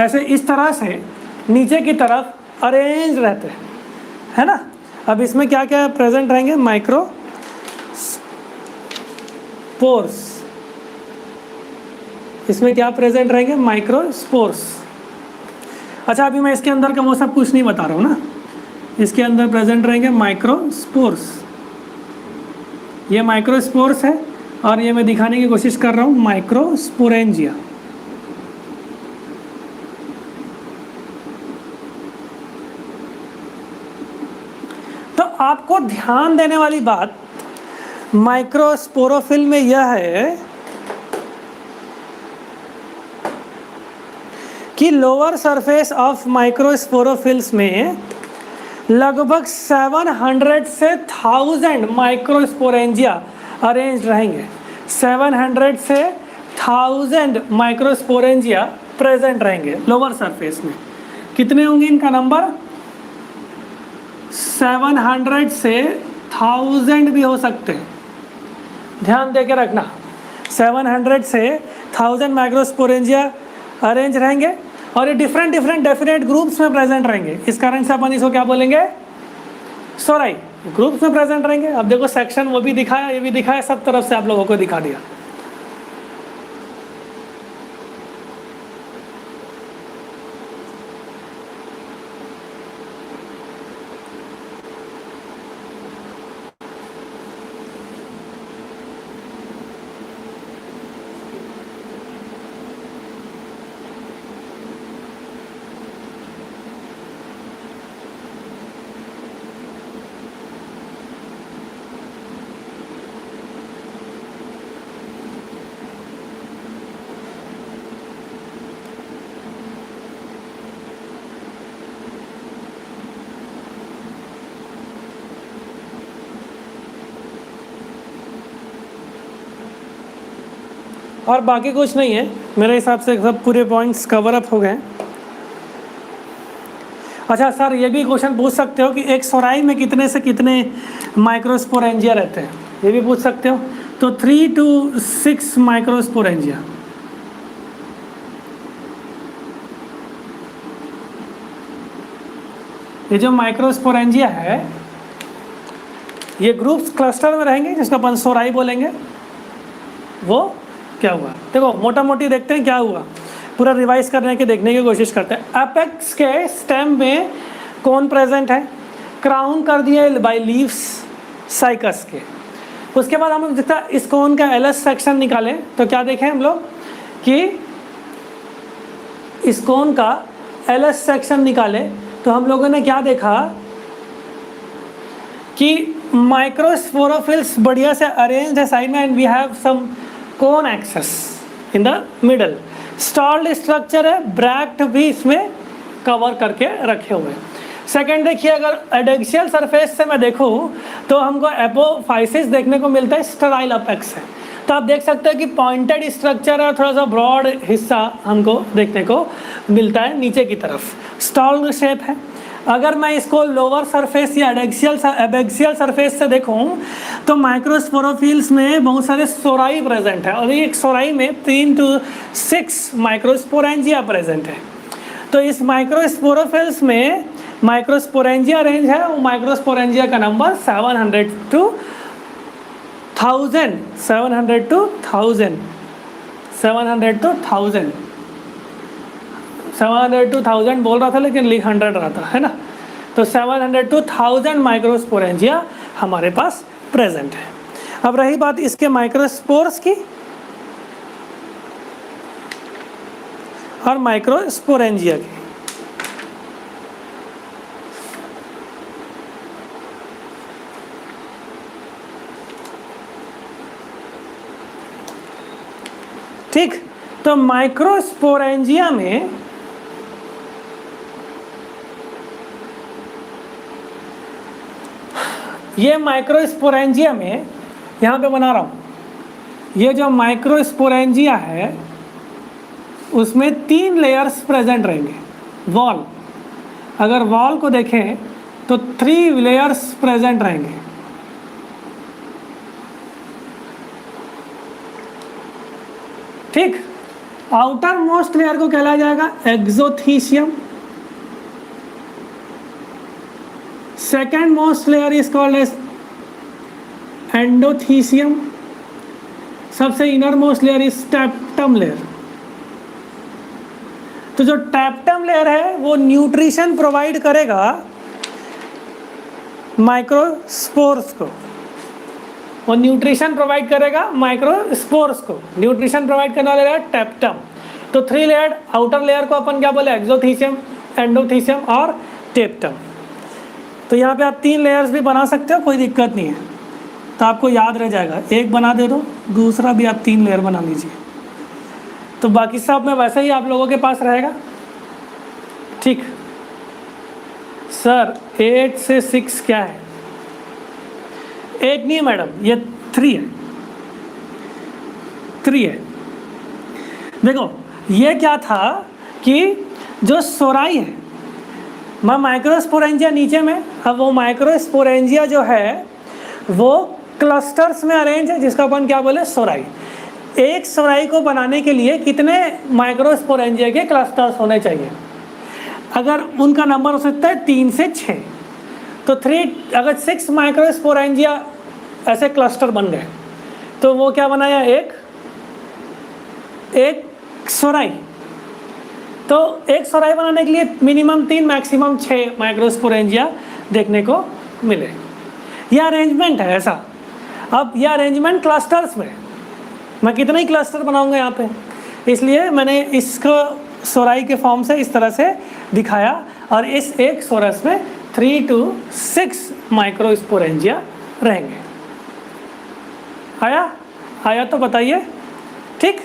ऐसे इस तरह से नीचे की तरफ अरेंज रहते हैं, है ना। अब इसमें क्या क्या प्रेजेंट रहेंगे? माइक्रोस्पोर्स। इसमें क्या प्रेजेंट रहेंगे? माइक्रोस्पोर्स। अच्छा, अभी मैं इसके अंदर का वो सब कुछ नहीं बता रहा हूँ ना। इसके अंदर प्रेजेंट रहेंगे माइक्रोस्पोर्स। ये माइक्रोस्पोर्स है और ये मैं दिखाने की कोशिश कर रहा हूँ माइक्रोस्पोरेंजिया। तो आपको ध्यान देने वाली बात माइक्रोस्पोरोफिल में यह है कि लोअर सरफेस ऑफ माइक्रोस्पोरोफिल्स में लगभग 700 से 1000 माइक्रोस्पोरेंजिया अरेंज रहेंगे। 700 से 1000 माइक्रोस्पोरेंजिया प्रेजेंट रहेंगे लोअर सरफेस में। कितने होंगे इनका नंबर? 700 से 1000 भी हो सकते हैं। ध्यान दे के रखना, 700 से 1000 माइक्रोस्पोरेंजिया अरेंज रहेंगे और ये डिफरेंट डेफिनेट ग्रुप्स में प्रेजेंट रहेंगे। इस कारण से अपन इसको क्या बोलेंगे? सोराई ग्रुप्स में प्रेजेंट रहेंगे। अब देखो सेक्शन वो भी दिखाया, ये भी दिखाया, सब तरफ से आप लोगों को दिखा दिया। और बाकी कुछ नहीं है, मेरे हिसाब से सब पूरे पॉइंट्स कवर अप हो गए। अच्छा सर, ये भी क्वेश्चन पूछ सकते हो कि एक सोराई में कितने से कितने माइक्रोस्पोरेंजिया रहते हैं, ये भी पूछ सकते हो। तो 3 to 6 माइक्रोस्पोरेंजिया। ये जो माइक्रोस्पोरेंजिया है ये ग्रुप्स क्लस्टर में रहेंगे, जिसको अपन सोराई बोलेंगे। वो क्या हुआ, देखो मोटा मोटी देखते हैं क्या हुआ, पूरा रिवाइज करने की देखने की कोशिश करते हैं। एपेक्स के स्टेम में कौन प्रेजेंट है, क्राउन कर दिया बाय लीव्स साइकस के। उसके बाद हम लोग इस कौन का एलएस सेक्शन निकालें तो क्या देखें हम लोग कि इस कौन का एलएस सेक्शन निकाले तो हम लोगों ने क्या देखा कि माइक्रोस्पोरोफिल्स बढ़िया से अरेंज है साइड में, and we have some cone axes in the middle. Stalked structure है, ब्रैक्ट भी इसमें कवर करके रखे हुए। सेकेंड देखिए, अगर एडेक्सियल सरफेस से मैं देखूँ तो हमको एपोफाइसिस देखने को मिलता है, स्टेराइल अपेक्स है। तो आप देख सकते हैं कि पॉइंटेड स्ट्रक्चर है, थोड़ा सा ब्रॉड हिस्सा हमको देखने को मिलता है नीचे की तरफ, स्टॉल्ड शेप है। अगर मैं इसको लोअर सरफेस या एबैक्सियल सरफेस से देखूं तो माइक्रोस्पोरोफिल्स में बहुत सारे सोराई प्रेजेंट है, और एक सोराई में 3 to 6 माइक्रोस्पोरेंजिया प्रेजेंट है। तो इस माइक्रोस्पोरोफिल्स में माइक्रोस्पोरेंजिया रेंज है, वो माइक्रोस्पोरेंजिया का number 700 to 1000 700 to 1000 700 to 1000 700 to 1000 बोल रहा था लेकिन लिख 100 रहा था, है ना। तो 700 to 1000 माइक्रोस्पोरेंजिया हमारे पास प्रेजेंट है। अब रही बात इसके माइक्रोस्पोर्स की और माइक्रोस्पोरेंजिया की। ठीक, तो माइक्रोस्पोरेंजिया में ये माइक्रोस्पोरेंजिया में यहाँ पे बना रहा हूँ, ये जो माइक्रोस्पोरेंजिया है उसमें 3 लेयर्स प्रेजेंट रहेंगे। वॉल, अगर वॉल को देखें तो 3 लेयर्स प्रेजेंट रहेंगे। ठीक, आउटर मोस्ट लेयर को कहलाया जाएगा exothecium, second most layer is called as endothecium, सबसे inner most layer is tapetum layer. तो जो टैप्टम लेयर है वो न्यूट्रिशन प्रोवाइड करेगा माइक्रोस्पोर्स को, वो न्यूट्रिशन प्रोवाइड करेगा माइक्रोस्पोर्स को, न्यूट्रिशन प्रोवाइड करने वाला टैप्टम। तो 3 लेयर, आउटर लेयर को अपन क्या बोले, एक्सोथीसियम, एंडोथीसियम और टैप्टम। तो यहाँ पे आप 3 लेयर्स भी बना सकते हो, कोई दिक्कत नहीं है, तो आपको याद रह जाएगा। एक बना दे दो, दूसरा भी आप 3 लेयर बना लीजिए, तो बाकी सब में वैसे ही आप लोगों के पास रहेगा। ठीक सर, 8 से 6 क्या है? 8 नहीं है मैडम, ये 3 है, 3 है। देखो ये क्या था कि जो सोराई है, मैं माइक्रोस्पोरेंजिया नीचे में, अब वो माइक्रोस्पोरेंजिया जो है वो क्लस्टर्स में अरेंज है, जिसका अपन क्या बोले, सोराई। एक सोराई को बनाने के लिए कितने माइक्रोस्पोरेंजिया के क्लस्टर्स होने चाहिए? अगर उनका नंबर हो सकता है 3 से 6, तो 3, अगर 6 माइक्रोस्पोरेंजिया ऐसे क्लस्टर बन गए तो वो क्या बनाया, एक सोराई। तो एक सोराई बनाने के लिए मिनिमम 3 मैक्सिमम 6 माइक्रोस्पोरेंजिया देखने को मिले। यह अरेंजमेंट है ऐसा। अब यह अरेंजमेंट क्लस्टर्स में, मैं कितने ही क्लस्टर बनाऊंगा यहाँ पे, इसलिए मैंने इसको सोराई के फॉर्म से इस तरह से दिखाया। और इस एक सोरस में 3 to 6 माइक्रोस्पोरेंजिया रहेंगे। आया तो बताइए। ठीक,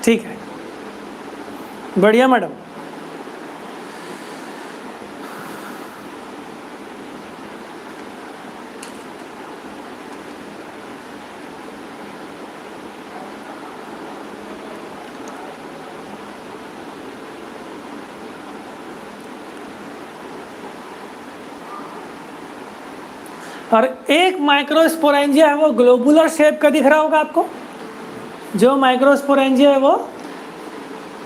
ठीक है, बढ़िया मैडम। और एक माइक्रोस्पोरेंजिया है वो ग्लोबुलर शेप का दिख रहा होगा आपको। जो माइक्रोस्पोरेंजिया है वो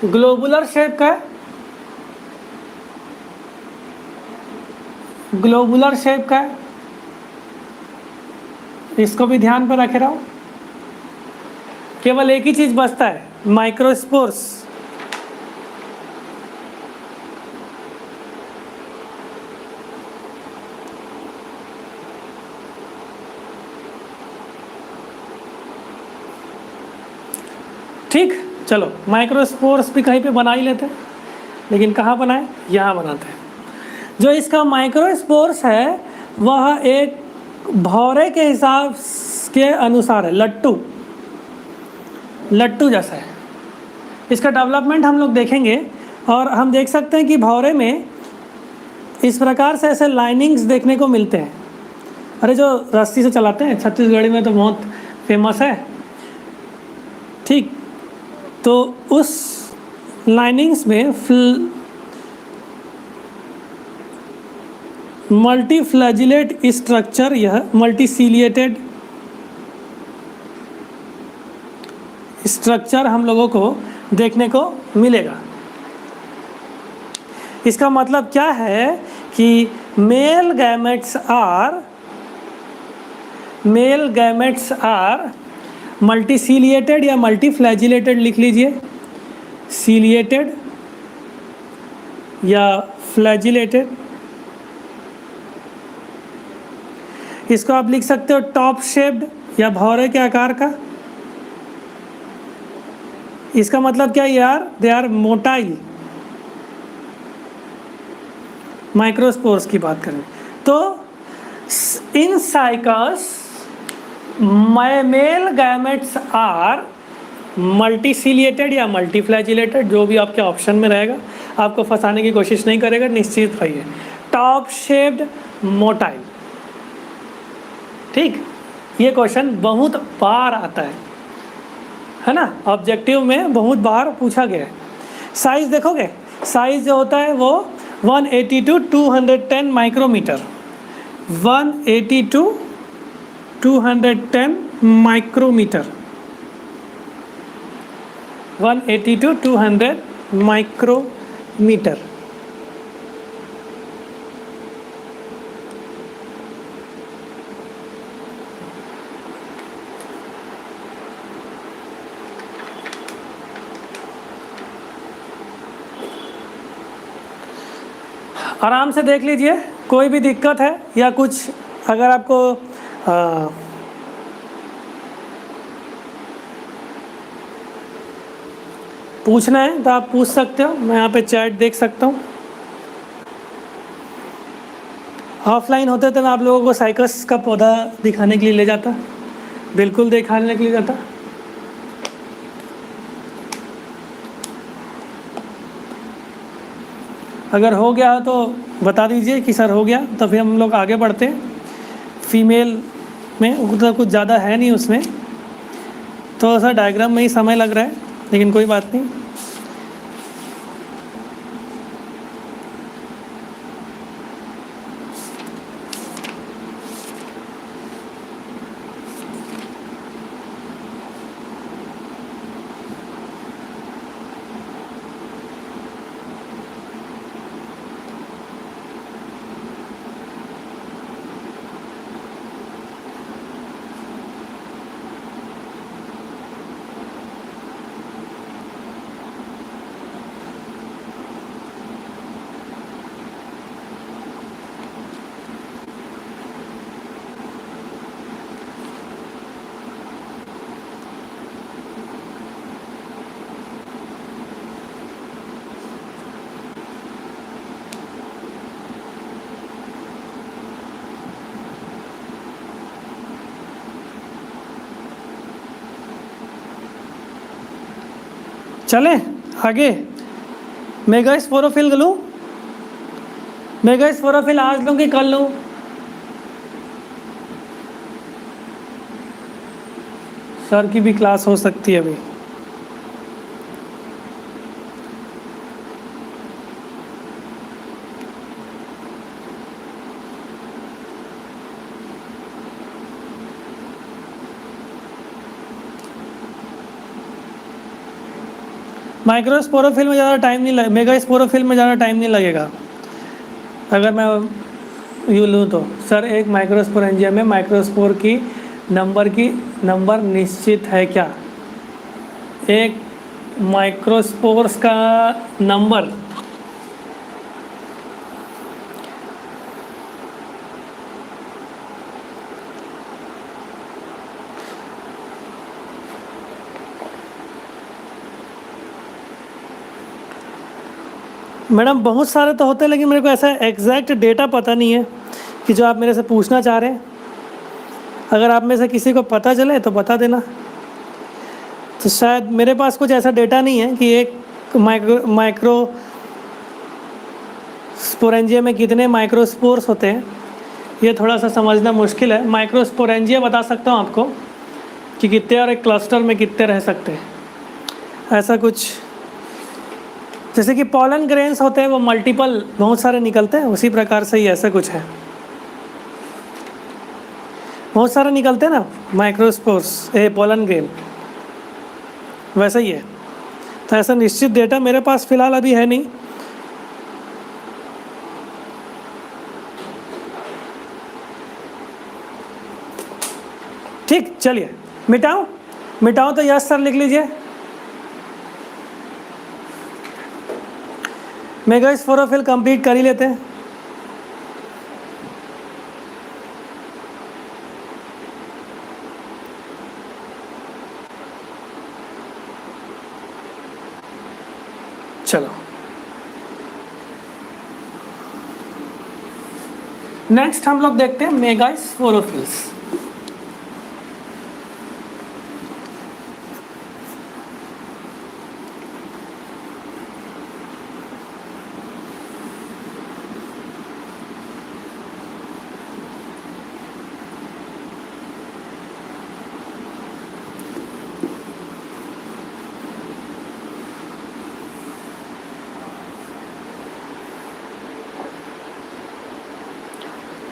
ग्लोबुलर शेप का है, ग्लोबुलर शेप का है, इसको भी ध्यान पर रखे रहो। केवल एक ही चीज बचता है, माइक्रोस्पोर्स। ठीक, चलो माइक्रोस्पोर्स भी कहीं पे बना ही लेते हैं, लेकिन कहाँ बनाए, यहाँ बनाते हैं। जो इसका माइक्रोस्पोर्स है वह एक भौरे के हिसाब के अनुसार है, लट्टू जैसा है। इसका डेवलपमेंट हम लोग देखेंगे और हम देख सकते हैं कि भौरे में इस प्रकार से ऐसे लाइनिंग्स देखने को मिलते हैं। अरे जो रस्सी से चलाते हैं, छत्तीसगढ़ी में तो बहुत फेमस है। ठीक, तो उस लाइनिंग्स में मल्टीफ्लैजिलेट स्ट्रक्चर, यह मल्टीसीलिएटेड स्ट्रक्चर हम लोगों को देखने को मिलेगा। इसका मतलब क्या है कि मेल गैमेट्स आर मल्टीसीलिएटेड या मल्टीफ्लैजिलेटेड लिख लीजिए, सीलिएटेड या फ्लैजिलेटेड। इसको आप लिख सकते हो टॉप शेप्ड या भौरे के आकार का। इसका मतलब क्या यार, दे आर मोटाइल। माइक्रोस्पोर्स की बात करें तो in Cycas male gametes are multiciliated या मल्टीफ्लैजिलेटेड, जो भी आपके ऑप्शन में रहेगा। आपको फंसाने की कोशिश नहीं करेगा, निश्चित रहिए। Top shaped motile. ठीक, ये क्वेश्चन बहुत बार आता है ना, ऑब्जेक्टिव में बहुत बार पूछा गया है। साइज देखोगे, साइज जो होता है वो 180 to 210 micrometre, 180 to 210 micrometre, 180 to 200 micrometre. आराम से देख लीजिए, कोई भी दिक्कत है या कुछ अगर आपको पूछना है तो आप पूछ सकते हो। मैं यहाँ पे चैट देख सकता हूँ। ऑफलाइन होते तो मैं आप लोगों को साइकस का पौधा दिखाने के लिए ले जाता, बिल्कुल दिखाने के लिए जाता। अगर हो गया तो बता दीजिए कि सर हो गया, तो फिर हम लोग आगे बढ़ते हैं। फीमेल में उतना कुछ ज़्यादा है नहीं, उसमें थोड़ा सा डायग्राम में ही समय लग रहा है, लेकिन कोई बात नहीं। चले आगे। मेगास्पोरोफिल लूँ, मेगास्पोरोफिल आज लूँ कि कल लूँ? सर की भी क्लास हो सकती है अभी। माइक्रोस्पोरोफिल में ज़्यादा टाइम नहीं लगे, मेगास्पोरोफिल में ज़्यादा टाइम नहीं लगेगा अगर मैं यूँ लूँ तो। सर एक माइक्रोस्पोरेंजियम में माइक्रोस्पोर की नंबर निश्चित है क्या? एक माइक्रोस्पोर्स का नंबर मैडम बहुत सारे तो होते हैं, लेकिन मेरे को ऐसा एग्जैक्ट डेटा पता नहीं है कि जो आप मेरे से पूछना चाह रहे हैं। अगर आप में से किसी को पता चले तो बता देना। तो शायद मेरे पास कुछ ऐसा डेटा नहीं है कि एक माइक्रो स्पोरेंजिया में कितने माइक्रोस्पोर्स होते हैं। ये थोड़ा सा समझना मुश्किल है। माइक्रोस्पोरेंजिया बता सकता हूँ आपको कि कितने और एक क्लस्टर में कितने रह सकते हैं। ऐसा कुछ जैसे कि पॉलन ग्रेन्स होते हैं वो मल्टीपल बहुत सारे निकलते हैं, उसी प्रकार से ही ऐसा कुछ है, बहुत सारे निकलते हैं ना माइक्रोस्पोर्स पॉलन ग्रेन, वैसा ही है। तो ऐसा निश्चित डेटा मेरे पास फ़िलहाल अभी है नहीं। ठीक, चलिए मिटाऊं तो यस सर लिख लीजिए। मेगास्पोरोफिल कंप्लीट कर ही लेते हैं। चलो नेक्स्ट हम लोग देखते हैं मेगास्पोरोफिल्स।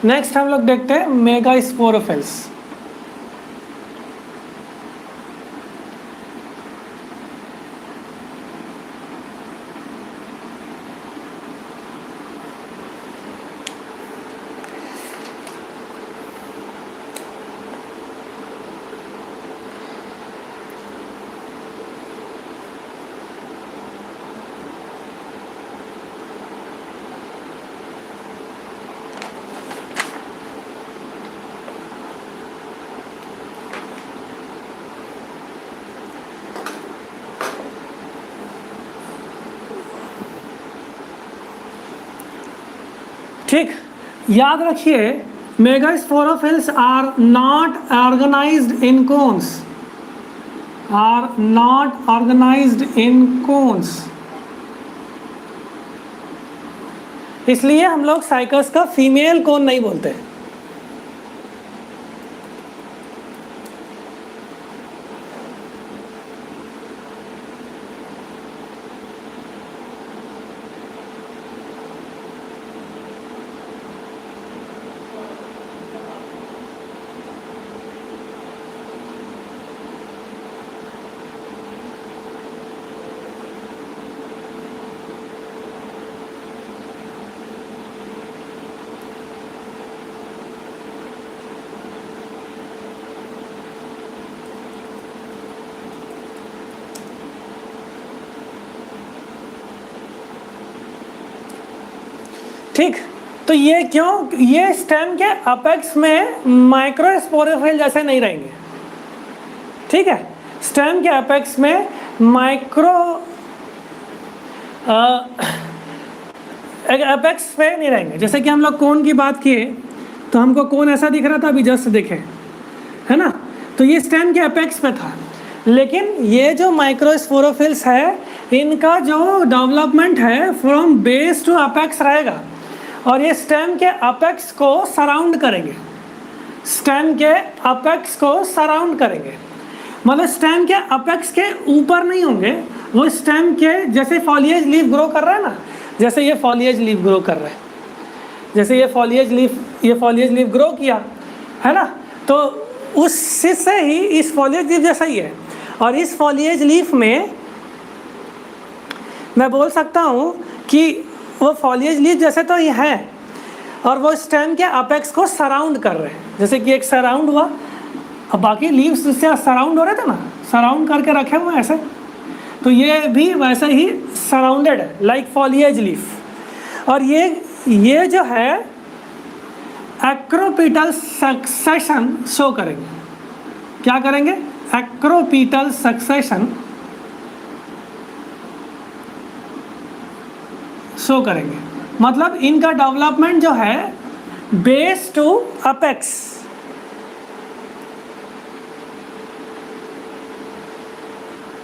नेक्स्ट हम लोग देखते हैं मेगास्पोरोफिल्स। ठीक, याद रखिए megasporophylls are not organised in cones, इसलिए हम लोग साइकस का फीमेल कोन नहीं बोलते। ठीक, तो ये क्यों? ये स्टेम के अपेक्स में माइक्रोस्पोरोफिल जैसे नहीं रहेंगे। ठीक है, स्टेम के अपेक्स में अपेक्स पे नहीं रहेंगे। जैसे कि हम लोग कोन की बात किए तो हमको कोन ऐसा दिख रहा था अभी जस्ट देखें, है ना? तो ये स्टेम के अपेक्स पे था। लेकिन ये जो माइक्रोस्पोरोफिल्स है इनका जो डेवलपमेंट है फ्रॉम बेस टू अपेक्स रहेगा और ये स्टेम के अपेक्स को सराउंड करेंगे, स्टेम के अपेक्स को सराउंड करेंगे। मतलब स्टेम के अपेक्स के ऊपर नहीं होंगे, वो स्टेम के जैसे फॉलिएज लीफ ग्रो कर रहा है ना, जैसे ये फॉलिएज लीफ ग्रो कर रहा है, जैसे ये फॉलिएज लीफ ग्रो किया है ना, तो उससे ही इस फॉलिएज लीफ जैसा ही है। और इस फॉलिएज लीफ में मैं बोल सकता हूँ कि वो फॉलिएज लीफ जैसे तो ये है और वो स्टेम के अपेक्स को सराउंड कर रहे हैं, जैसे कि एक सराउंड हुआ, अब बाकी लीव्स उससे सराउंड हो रहे थे ना, सराउंड करके रखे हुए ऐसे, तो ये भी वैसे ही सराउंडेड है लाइक फॉलिएज लीफ। और ये जो है एक्रोपीटल सक्सेशन शो करेंगे। क्या करेंगे? एक्रोपीटल सक्सेशन शो करेंगे। मतलब इनका डेवलपमेंट जो है बेस टू अपेक्स,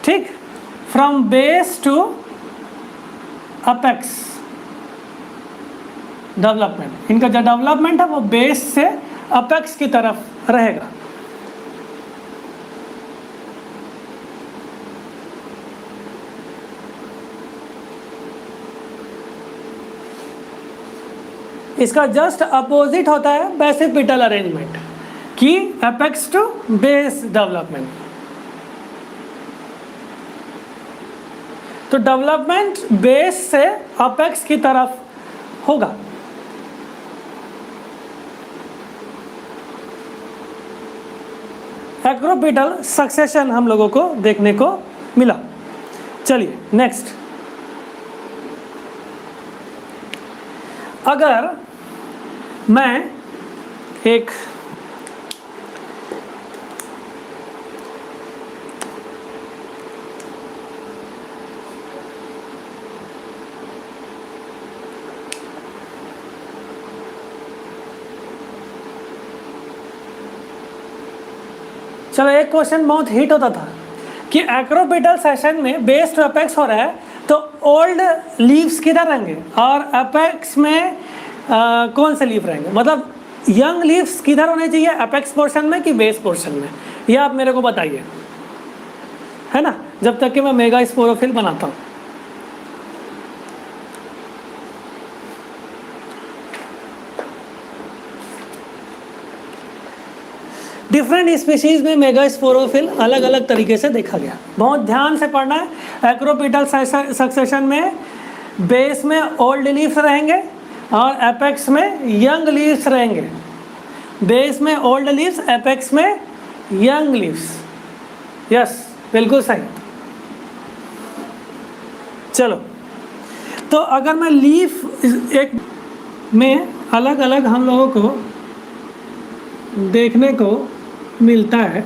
ठीक, from base to apex development, इनका जो डेवलपमेंट है वो बेस से अपेक्स की तरफ रहेगा। इसका जस्ट अपोजिट होता है बेसिपिटल अरेंजमेंट की अपेक्स टू बेस डेवलपमेंट। तो डेवलपमेंट बेस से अपेक्स की तरफ होगा। एक्रोपीटल सक्सेशन हम लोगों को देखने को मिला। चलिए नेक्स्ट, अगर मैं एक चलो एक क्वेश्चन बहुत हिट होता था कि एक्रोपीटल सेशन में बेस टू अपेक्स हो रहा है तो ओल्ड लीव्स किधर रहेंगे और अपेक्स में कौन से लीफ रहेंगे, मतलब यंग लीव्स किधर होने चाहिए, अपेक्स पोर्शन में कि बेस पोर्शन में, ये आप मेरे को बताइए, है ना, जब तक कि मैं मेगा स्पोरोफिल बनाता हूँ। डिफरेंट स्पीशीज में मेगा स्पोरोफिल अलग अलग तरीके से देखा गया, बहुत ध्यान से पढ़ना है। एक्रोपीटल सक्सेशन में बेस में ओल्ड लीव्स रहेंगे और एपेक्स में यंग लीव्स रहेंगे। बेस में ओल्ड लीव्स, एपेक्स में यंग लीव्स। यस, बिल्कुल सही। चलो, तो अगर मैं लीफ एक में अलग अलग हम लोगों को देखने को मिलता है,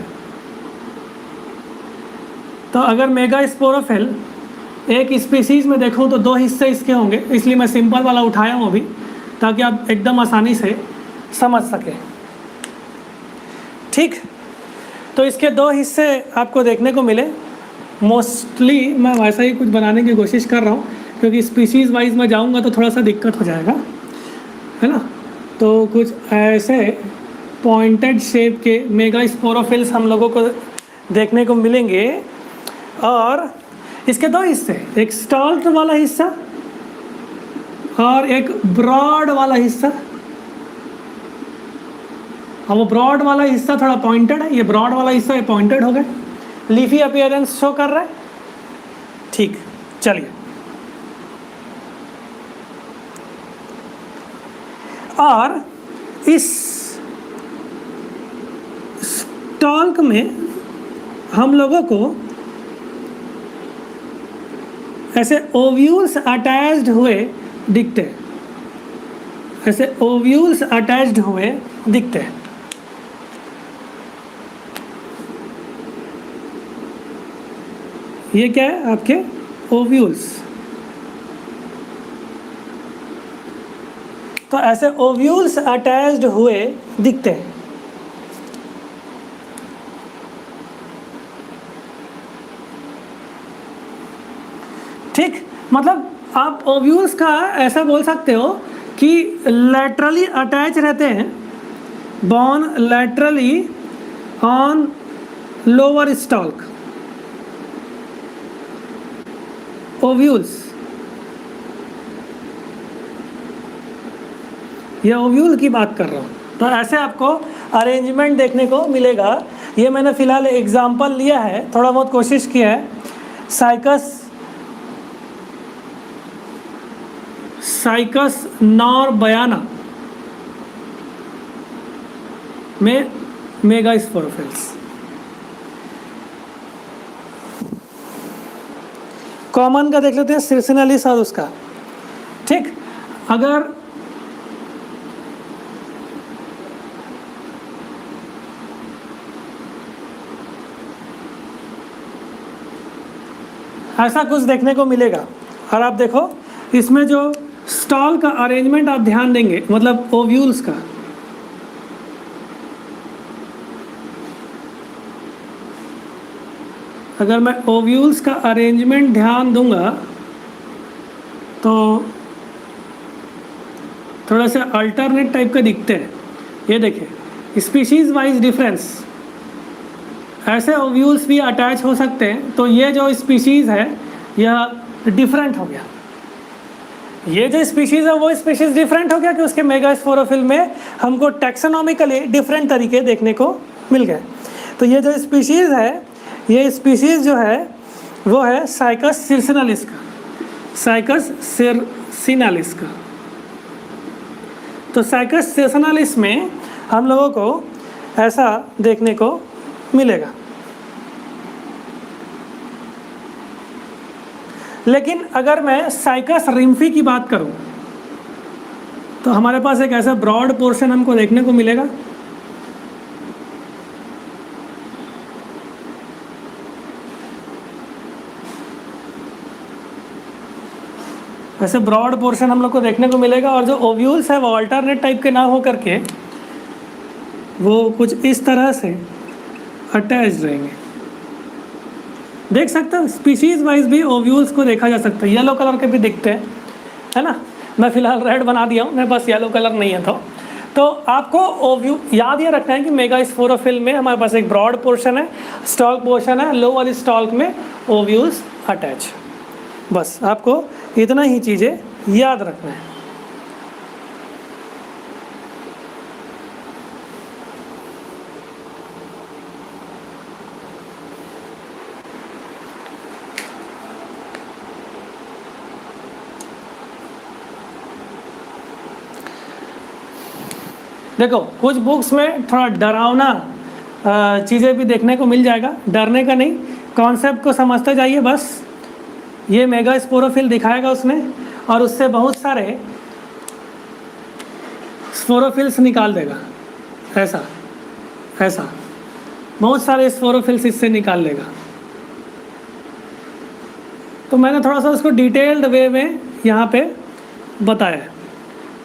तो अगर मेगा स्पोरोफिल एक स्पीसीज में देखूं तो दो हिस्से इसके होंगे, इसलिए मैं सिंपल वाला उठाया हूँ अभी ताकि आप एकदम आसानी से समझ सकें। ठीक, तो इसके दो हिस्से आपको देखने को मिले। मोस्टली मैं वैसा ही कुछ बनाने की कोशिश कर रहा हूँ क्योंकि स्पीसीज वाइज में जाऊँगा तो थोड़ा सा दिक्कत हो जाएगा, है ना। तो कुछ ऐसे पॉइंटेड शेप के मेगा स्पोरोफिल्स हम लोगों को देखने को मिलेंगे और इसके दो हिस्से, एक स्टॉल्ट वाला हिस्सा और एक ब्रॉड वाला हिस्सा। अब वो ब्रॉड वाला हिस्सा थोड़ा पॉइंटेड है, ये ब्रॉड वाला हिस्सा ये पॉइंटेड हो गया, लीफी अपीयरेंस शो कर रहा है। ठीक, चलिए, और इस स्टॉल्क में हम लोगों को ऐसे ओव्यूल्स अटैच्ड हुए दिखते हैं, ऐसे ओव्यूल्स अटैच्ड हुए दिखते हैं। ये क्या है? आपके ओव्यूल्स। तो ऐसे ओव्यूल्स अटैच्ड हुए दिखते हैं। ठीक, मतलब आप ओव्यूल्स का ऐसा बोल सकते हो कि लैटरली अटैच रहते हैं, born laterally on lower stock. Ovules, ये ओव्यूल की बात कर रहा हूँ। तो ऐसे आपको अरेंजमेंट देखने को मिलेगा। ये मैंने फिलहाल एग्जांपल लिया है, थोड़ा बहुत कोशिश किया है। साइकस नॉर्बयाना में मेगास्पोरोफिल्स। कॉमन का देख लेते हैं, सिर्सिनालिस और उसका। ठीक, अगर ऐसा कुछ देखने को मिलेगा, और आप देखो इसमें जो स्टॉल का अरेंजमेंट आप ध्यान देंगे, मतलब ओव्यूल्स का, अगर मैं ओव्यूल्स का अरेंजमेंट ध्यान दूंगा तो थोड़ा सा अल्टरनेट टाइप का दिखते हैं। ये देखिए, स्पीशीज़ वाइज डिफरेंस, ऐसे ओव्यूल्स भी अटैच हो सकते हैं। तो ये जो स्पीशीज़ है यह डिफरेंट हो गया, ये जो स्पीशीज़ है वो स्पीशीज़ डिफरेंट हो गया कि उसके मेगास्पोरोफिल में हमको टैक्सोनॉमिकली डिफरेंट तरीके देखने को मिल गए। तो ये जो स्पीशीज़ है, ये स्पीशीज़ जो है वो है साइकस सिर्सिनालिस का, साइकस सिर्सिनालिस का। तो साइकस सिर्सिनालिस में हम लोगों को ऐसा देखने को मिलेगा। लेकिन अगर मैं साइकस रिम्फी की बात करूं तो हमारे पास एक ऐसा ब्रॉड पोर्शन हमको देखने को मिलेगा। ऐसे ब्रॉड पोर्शन हम लोग को देखने को मिलेगा, और जो ओव्यूल्स है वो अल्टरनेट टाइप के ना हो करके वो कुछ इस तरह से अटैच रहेंगे। देख सकते हो, स्पीशीज़ वाइज भी ओव्यूल्स को देखा जा सकता है। येलो कलर के भी दिखते हैं, है ना। मैं फ़िलहाल रेड बना दिया हूँ, मेरे पास येलो कलर नहीं है। तो आपको ओव्यू याद ये रखना है कि मेगास्पोरोफिल में हमारे पास एक ब्रॉड पोर्शन है, स्टॉक पोर्शन है, लोअर स्टॉक में ओव्यूल्स अटैच। बस आपको इतना ही चीज़ें याद रखना है। देखो, कुछ बुक्स में थोड़ा डरावना चीज़ें भी देखने को मिल जाएगा, डरने का नहीं, कॉन्सेप्ट को समझते जाइए बस। ये मेगास्पोरोफिल दिखाएगा उसने, और उससे बहुत सारे स्पोरोफिल्स निकाल देगा, ऐसा ऐसा बहुत सारे स्पोरोफिल्स इससे निकाल लेगा। तो मैंने थोड़ा सा उसको डिटेल्ड वे में यहाँ पे बताया है,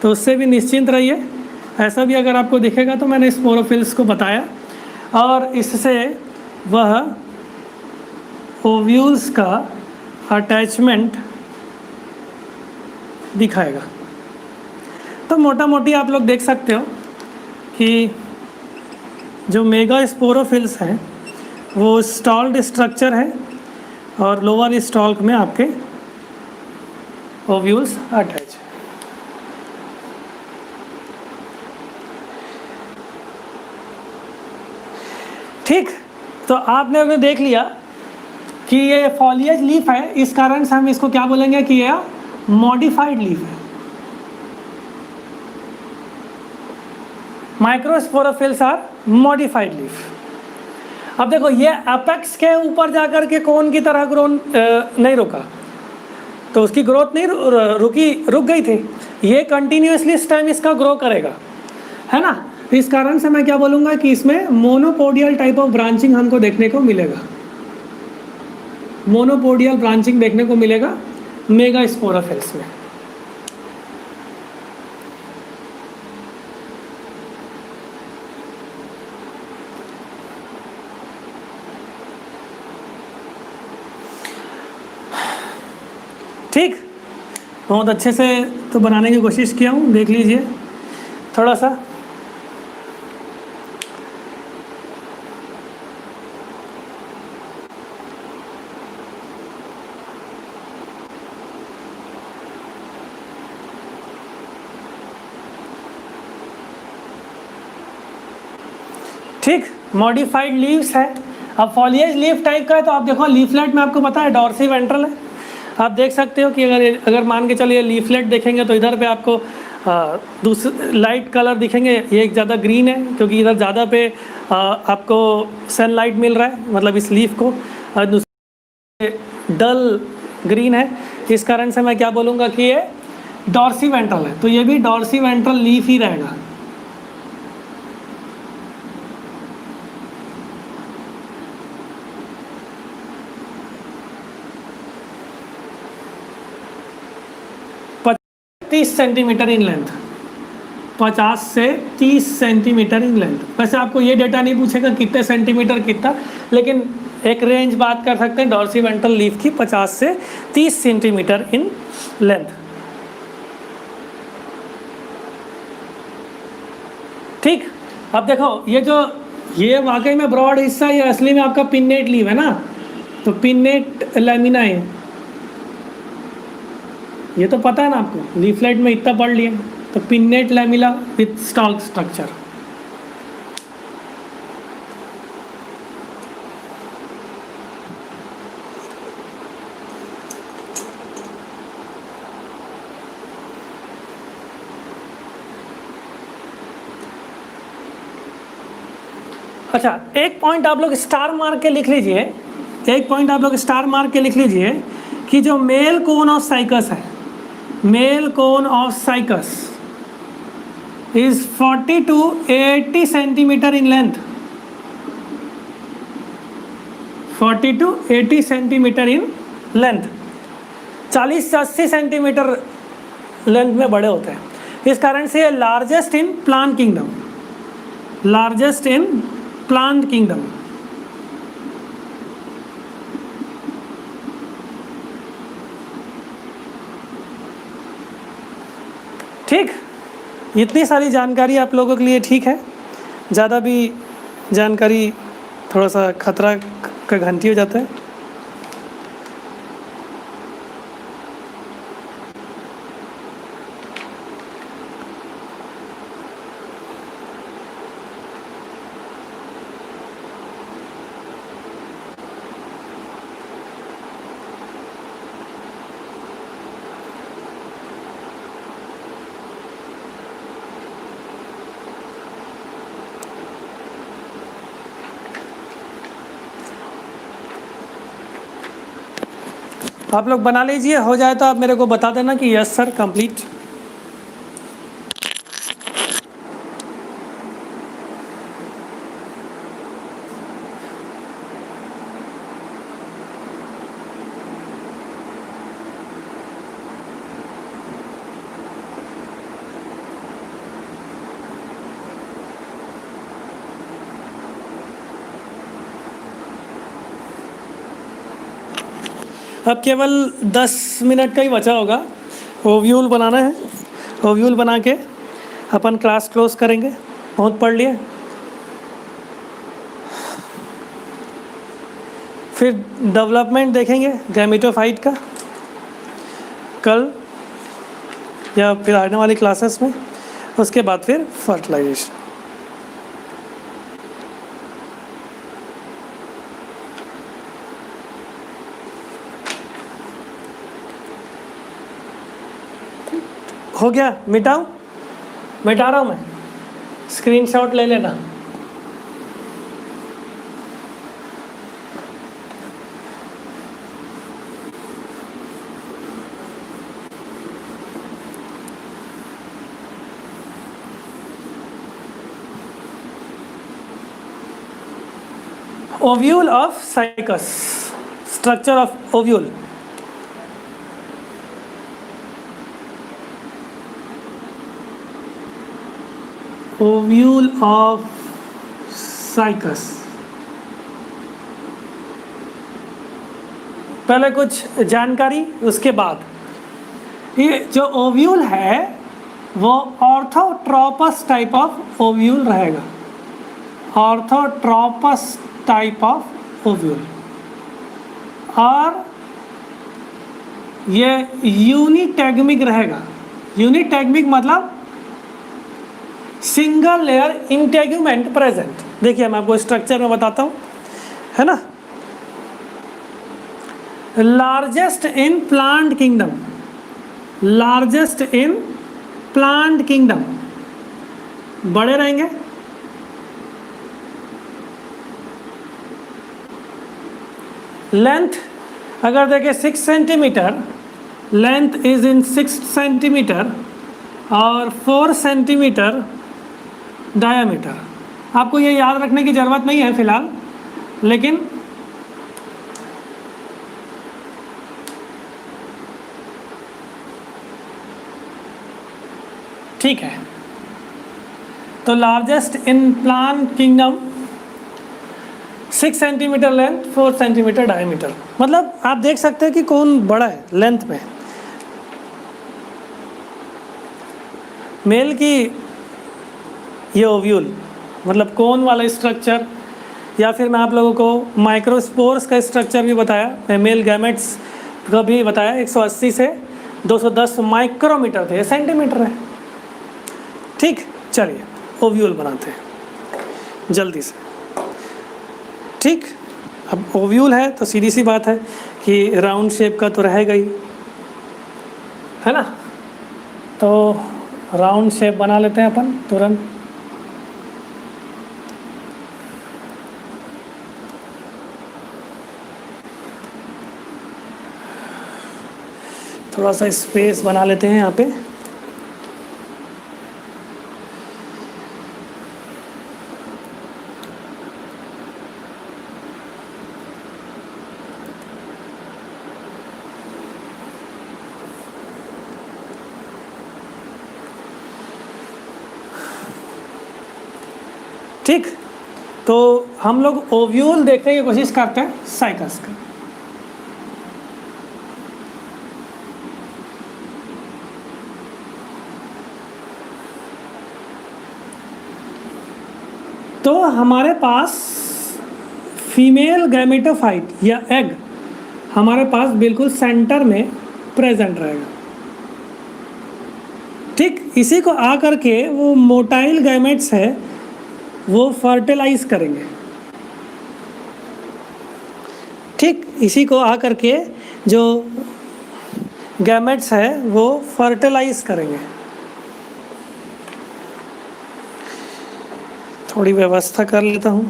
तो उससे भी निश्चिंत रहिए। ऐसा भी अगर आपको दिखेगा तो मैंने स्पोरोफिल्स को बताया, और इससे वह ओव्यूल्स का अटैचमेंट दिखाएगा। तो मोटा मोटी आप लोग देख सकते हो कि जो मेगास्पोरोफिल्स हैं वो स्टॉल्ड स्ट्रक्चर है, और लोअर स्टॉक में आपके ओव्यूल्स अटैच है। ठीक, तो आपने देख लिया कि ये फॉलिएज लीफ है, इस कारण से हम इसको क्या बोलेंगे कि ये मॉडिफाइड लीफ है। Microsporophylls are modified leaf. अब देखो, ये एपेक्स के ऊपर जाकर के कोन की तरह ग्रो नहीं रुका, तो उसकी ग्रोथ नहीं रुक गई थी। ये कंटिन्यूसली स्टेम इसका ग्रो करेगा, है ना। इस कारण से मैं क्या बोलूँगा कि इसमें मोनोपोडियल टाइप ऑफ ब्रांचिंग हमको देखने को मिलेगा, मोनोपोडियल ब्रांचिंग देखने को मिलेगा मेगास्पोरोफिल्स में। ठीक, बहुत अच्छे से तो बनाने की कोशिश किया हूँ, देख लीजिए थोड़ा सा। ठीक, मॉडिफाइड लीव्स है। अब फॉलिएज लीफ टाइप का है, तो आप देखो लीफलेट में आपको पता है डॉर्सी वेंट्रल है। आप देख सकते हो कि अगर मान के चलिए लीफलेट देखेंगे तो इधर पे आपको दूसरे लाइट कलर दिखेंगे। ये ज़्यादा ग्रीन है क्योंकि इधर ज़्यादा पे आपको सनलाइट मिल रहा है, मतलब इस लीफ को। और दूसरे डल ग्रीन है, इस कारण से मैं क्या बोलूँगा कि ये डॉर्सी वेंट्रल है। तो ये भी डॉर्सी वेंट्रल लीफ ही रहेगा। तीस सेंटीमीटर इन लेंथ, 50 से 30 सेंटीमीटर इन लेंथ। वैसे आपको ये डेटा नहीं पूछेगा कितने सेंटीमीटर कितना, लेकिन एक रेंज बात कर सकते हैं डॉर्सी वेंट्रल लीफ की 50 से 30 सेंटीमीटर इन लेंथ। ठीक, अब देखो ये वाकई में ब्रॉड हिस्सा, ये असली में आपका पिन्नेट लीफ है ना, तो पिन्नेट लैमिना है। ये तो पता है ना आपको, लीफलेट में इतना पढ़ लिया। तो pennate lamella with stock structure. अच्छा, एक पॉइंट आप लोग स्टार मार के लिख लीजिए, एक पॉइंट आप लोग स्टार मार के लिख लीजिए कि जो मेल कोन ऑफ साइकस है, male cone of cycas is 40 to 80 centimetre in length, 40 to 80 centimetre in length, 40 से 80 सेंटीमीटर लेंथ में बड़े होते हैं। इस कारण से ये largest in plant kingdom, largest in plant kingdom. ठीक, इतनी सारी जानकारी आप लोगों के लिए ठीक है। ज़्यादा भी जानकारी थोड़ा सा खतरा का घंटी हो जाता है। आप लोग बना लीजिए, हो जाए तो आप मेरे को बता देना कि यस सर कंप्लीट। अब केवल 10 मिनट का ही बचा होगा। ओव्यूल बनाना है, ओव्यूल बना के अपन क्लास क्लोज करेंगे। बहुत पढ़ लिए, फिर डेवलपमेंट देखेंगे गैमेटोफाइट का कल या फिर आने वाली क्लासेस में। उसके बाद फिर फर्टिलाइजेशन। हो गया, मिटाऊं? मिटा रहा हूँ मैं, स्क्रीनशॉट ले लेना। Ovule of cycas, structure of ovule. Ovule of cycas. पहले कुछ जानकारी, उसके बाद ये जो ओव्यूल है वो ऑर्थोट्रोपस टाइप ऑफ ओव्यूल रहेगा, ऑर्थोट्रोपस टाइप ऑफ ओव्यूल। और ये यूनिटैगमिक रहेगा। यूनिटैगमिक मतलब सिंगल लेयर इंटेग्यूमेंट प्रेजेंट। देखिए मैं आपको स्ट्रक्चर में बताता हूँ, है ना। Largest in plant kingdom, largest in plant kingdom, बड़े रहेंगे। लेंथ अगर देखें 6 centimetre, length is in 6 centimetre और 4 सेंटीमीटर डायामीटर। आपको ये याद रखने की ज़रूरत नहीं है फिलहाल, लेकिन ठीक है। तो largest in plant kingdom 6 centimetre length, 4 centimetre diameter. मतलब आप देख सकते हैं कि कौन बड़ा है लेंथ में। मेल की ये ओव्यूल मतलब कोन वाला स्ट्रक्चर, या फिर मैं आप लोगों को माइक्रोस्पोर्स का स्ट्रक्चर भी बताया, मेल गैमेट्स का भी बताया। 180 से 210 माइक्रोमीटर थे, सेंटीमीटर है। ठीक, चलिए ओव्यूल बनाते हैं जल्दी से। ठीक, अब ओव्यूल है तो सीधी सी बात है कि राउंड शेप का तो रहेगा ही, है ना। तो राउंड शेप बना लेते हैं अपन तुरंत। थोड़ा सा स्पेस बना लेते हैं यहाँ पे। ठीक, तो हम लोग ओव्यूल देखने की कोशिश करते हैं साइकस का। तो हमारे पास फीमेल गैमेटोफाइट या एग हमारे पास बिल्कुल सेंटर में प्रेजेंट रहेगा। ठीक, इसी को आकर के वो मोटाइल गैमेट्स है वो फर्टिलाइज करेंगे। ठीक, इसी को आकर के जो गैमेट्स है वो फर्टिलाइज करेंगे। थोड़ी व्यवस्था कर लेता हूँ।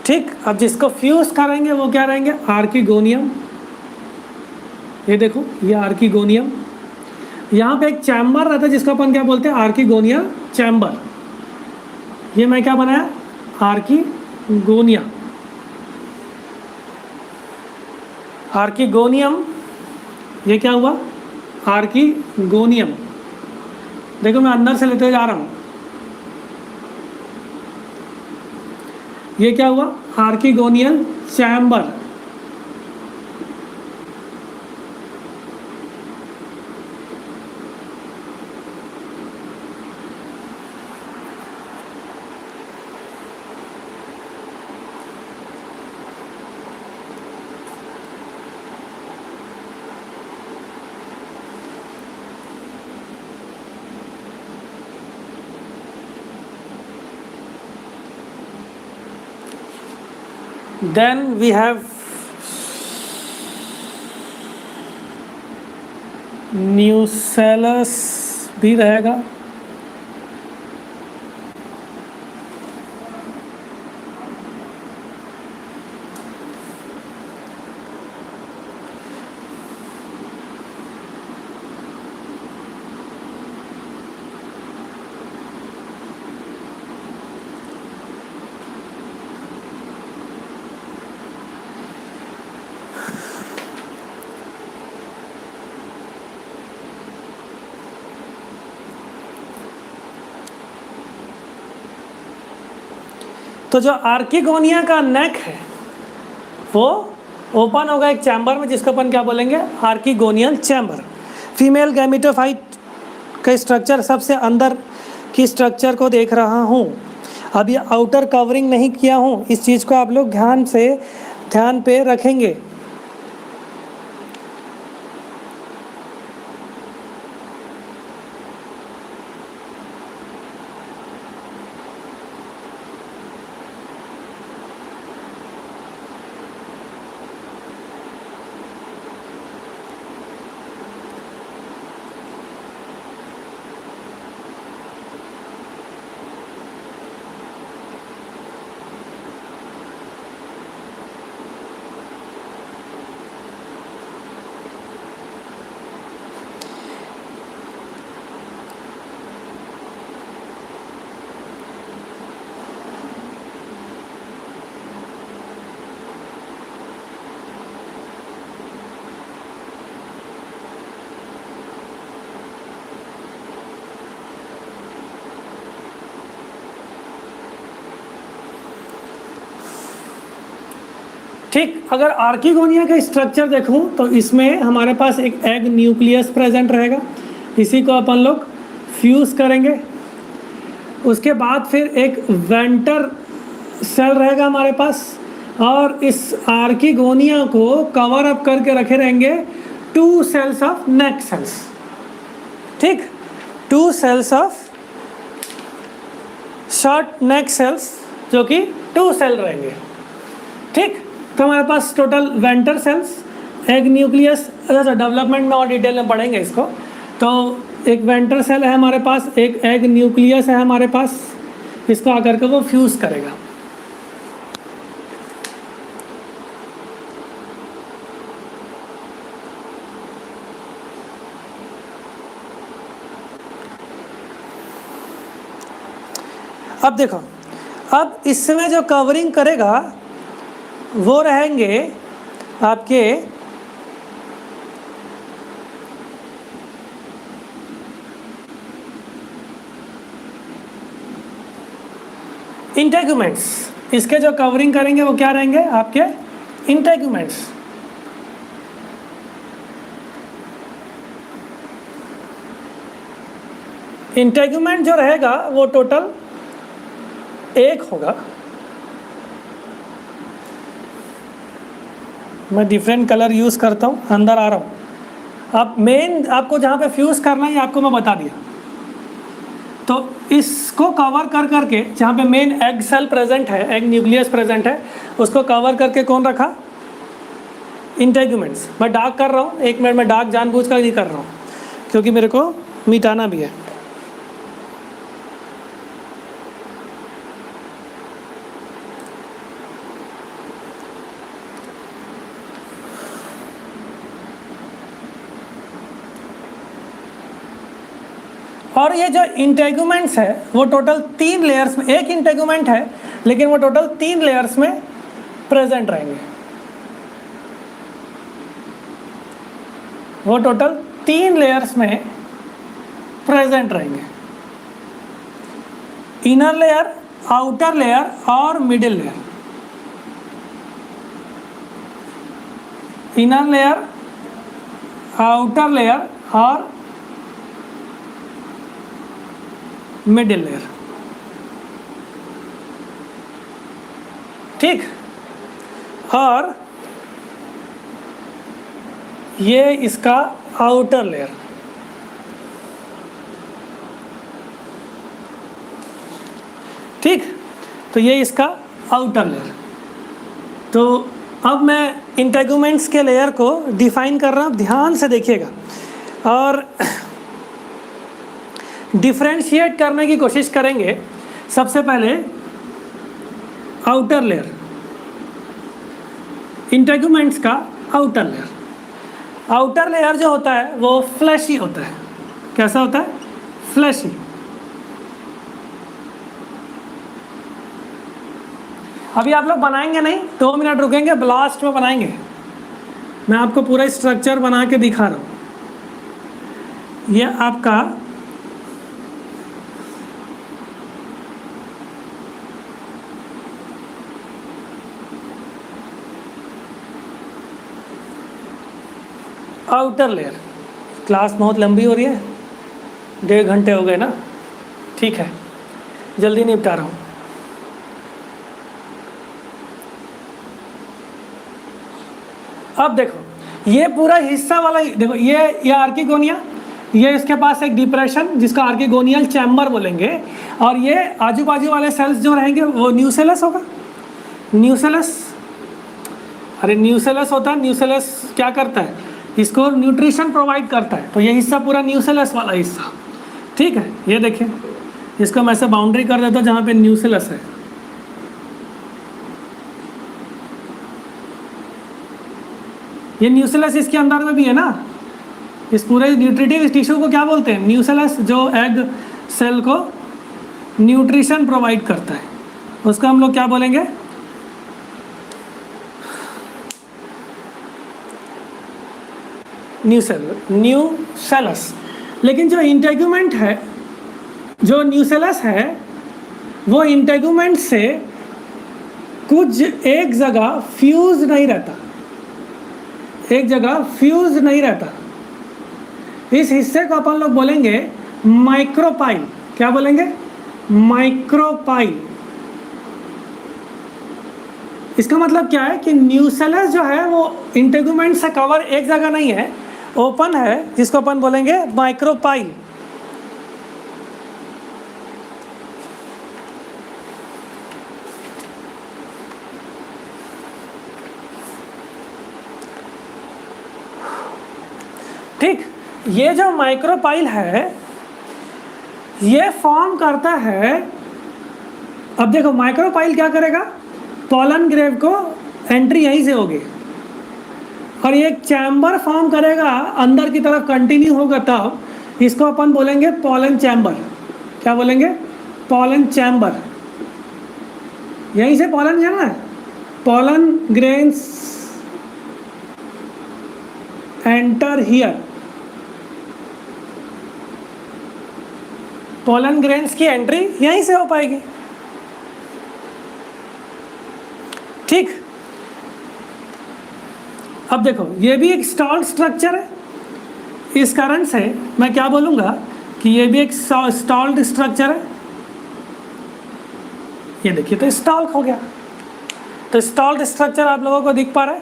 ठीक, अब जिसको फ्यूज करेंगे वो क्या रहेंगे, आर्किगोनियम। ये देखो, ये आर्किगोनियम। यहाँ पे एक चैम्बर रहता है जिसको अपन क्या बोलते हैं, आर्किगोनिया चैम्बर। ये मैं क्या बनाया, आर्किगोनिया। आर्किगोनियम, ये क्या हुआ, आर्किगोनियम। देखो मैं अंदर से लेते जा रहा हूँ। ये क्या हुआ, archegonial chamber. Then we have nucellus भी रहेगा। तो जो आर्किगोनिया का नेक है वो ओपन होगा एक चैम्बर में, जिसको अपन क्या बोलेंगे, आर्किगोनियल चैम्बर। फीमेल गैमेटोफाइट का स्ट्रक्चर, सबसे अंदर की स्ट्रक्चर को देख रहा हूँ। अभी आउटर कवरिंग नहीं किया हूँ, इस चीज़ को आप लोग ध्यान पे रखेंगे। ठीक, अगर आर्किगोनिया का स्ट्रक्चर देखूं तो इसमें हमारे पास एक एग न्यूक्लियस प्रेजेंट रहेगा, इसी को अपन लोग फ्यूज़ करेंगे। उसके बाद फिर एक वेंटर सेल रहेगा हमारे पास, और इस आर्किगोनिया को कवर अप करके रखे रहेंगे 2 सेल्स ऑफ नेक सेल्स। ठीक, 2 cells of short neck cells जो कि 2 सेल रहेंगे। ठीक, तो हमारे पास total venter cells, egg nucleus, development में और डिटेल में पढ़ेंगे इसको। तो एक वेंटर सेल है हमारे पास, एक एग न्यूक्लियस है हमारे पास, इसको आकर के वो फ्यूज़ करेगा। अब देखो, अब इसमें जो कवरिंग करेगा वो रहेंगे आपके इंटेगुमेंट्स। इसके जो कवरिंग करेंगे वो क्या रहेंगे, आपके इंटेगुमेंट्स। इंटेगुमेंट जो रहेगा वो टोटल 1 होगा। मैं डिफरेंट कलर यूज़ करता हूँ, अंदर आ रहा हूँ। अब मेन आपको जहाँ पे फ्यूज़ करना है आपको मैं बता दिया। तो इसको कवर कर करके, जहाँ पे मेन एग सेल प्रेजेंट है, एग न्यूक्लियस प्रेजेंट है, उसको कवर करके कौन रखा, इंटेगुमेंट्स। मैं डार्क कर रहा हूँ, 1 मिनट में डार्क जानबूझकर नहीं कर रहा हूँ क्योंकि मेरे को मिटाना भी है। और ये जो इंटेगुमेंट्स है वो टोटल 3 लेयर्स में, एक इंटेगुमेंट है लेकिन वो टोटल 3 लेयर्स में प्रेजेंट रहेंगे। वो टोटल 3 लेयर्स में प्रेजेंट रहेंगे, इनर लेयर, आउटर लेयर और middle layer. Inner layer, outer layer और मिडिल लेयर। ठीक, और ये इसका आउटर लेयर। ठीक, तो ये इसका आउटर लेयर। तो अब मैं इंटेगुमेंट्स के लेयर को डिफाइन कर रहा हूँ, ध्यान से देखिएगा और डिफरेंशिएट करने की कोशिश करेंगे। सबसे पहले आउटर लेयर, इंटेगुमेंट्स का आउटर लेयर। आउटर लेयर जो होता है वो फ्लैशी होता है। कैसा होता है, फ्लैशी। अभी आप लोग बनाएंगे नहीं, 2 मिनट रुकेंगे, लास्ट में बनाएंगे। मैं आपको पूरा स्ट्रक्चर बना के दिखा रहा हूँ। ये आपका आउटर लेयर। क्लास बहुत लंबी हो रही है, 1.5 घंटे हो गए ना, ठीक है, जल्दी निपटा रहा हूँ। अब देखो ये पूरा हिस्सा वाला, देखो ये आर्किगोनिया, ये इसके पास एक डिप्रेशन जिसका आर्किगोनियल चैम्बर बोलेंगे, और ये आजू बाजू वाले सेल्स जो रहेंगे वो न्यूसेलस होगा। न्यूसेलस, अरे न्यूसेलस होता है, न्यूसेलस क्या करता है, इसको न्यूट्रिशन प्रोवाइड करता है, तो ये हिस्सा पूरा न्यूसेलस वाला हिस्सा, ठीक है। ये देखिए, इसको मैं ऐसे बाउंड्री कर देता हूँ जहाँ पे न्यूसेलस है। ये न्यूसेलस इसके अंदर में भी है ना, इस पूरे न्यूट्रिटिव टिश्यू को क्या बोलते हैं, न्यूसेलस, जो एग सेल को न्यूट्रिशन प्रोवाइड करता है, उसको हम लोग क्या बोलेंगे, न्यूसेलस। लेकिन जो इंटेगुमेंट है, जो न्यूसेलस है, वो इंटेगुमेंट से कुछ एक जगह फ्यूज नहीं रहता, एक जगह फ्यूज नहीं रहता। इस हिस्से को अपन लोग बोलेंगे माइक्रोपाइल। क्या बोलेंगे, माइक्रोपाइल। इसका मतलब क्या है कि न्यूसेलस जो है वो इंटेगुमेंट से कवर एक जगह नहीं है, ओपन है, जिसको अपन बोलेंगे माइक्रोपाइल। ठीक, ये जो माइक्रोपाइल है ये फॉर्म करता है, अब देखो माइक्रोपाइल क्या करेगा, पॉलन ग्रेव को एंट्री यहीं से होगी और ये एक चैम्बर फॉर्म करेगा, अंदर की तरफ कंटिन्यू होगा, तब इसको अपन बोलेंगे पॉलन चैम्बर। क्या बोलेंगे, पॉलन चैम्बर। यहीं से पॉलन जाना है, pollen grains enter here. Pollen grains की एंट्री यहीं से हो पाएगी, ठीक। अब देखो ये भी एक स्टॉल्ड स्ट्रक्चर है, इस कारण से मैं क्या बोलूँगा कि ये भी एक स्टॉल्ड स्ट्रक्चर है। ये देखिए तो स्टॉल हो गया, तो स्टॉल्ड स्ट्रक्चर आप लोगों को दिख पा रहा है।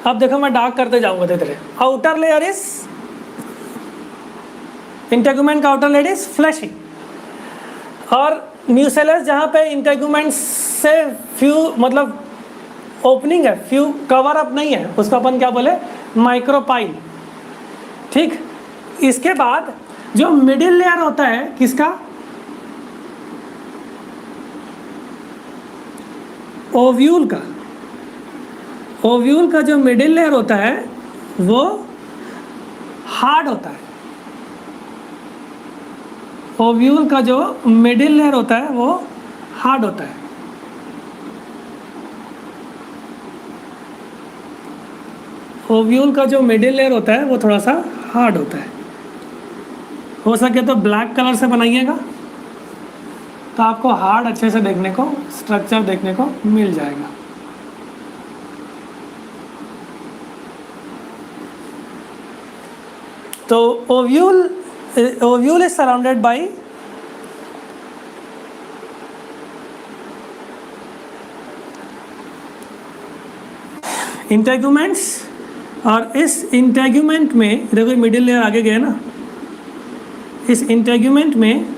अब देखो मैं डार्क करते जाऊँगा धीरे धीरे। आउटर लेयर इज, इंटेगुमेंट का आउटर लेयर इज फ्लैशी, और न्यूसेलस जहाँ पे इंटेगुमेंट से फ्यू मतलब ओपनिंग है, फ्यू कवर अप नहीं है, उसको अपन क्या बोले, माइक्रोपाइल, ठीक। इसके बाद जो मिडिल लेयर होता है किसका, ओव्यूल का। ओव्यूल का जो मिडिल लेयर होता है वो हार्ड होता है। ओव्यूल का जो मिडिल लेयर होता है वो हार्ड होता है। ओव्यूल का जो मिडिल लेयर होता है वो थोड़ा सा हार्ड होता है। हो सके तो ब्लैक कलर से बनाइएगा, तो आपको हार्ड अच्छे से देखने को, स्ट्रक्चर देखने को मिल जाएगा। तो ovule is surrounded by integuments, और इस इंटेगुमेंट में देखो मिडिल लेयर आगे गया ना, इस इंटेगुमेंट में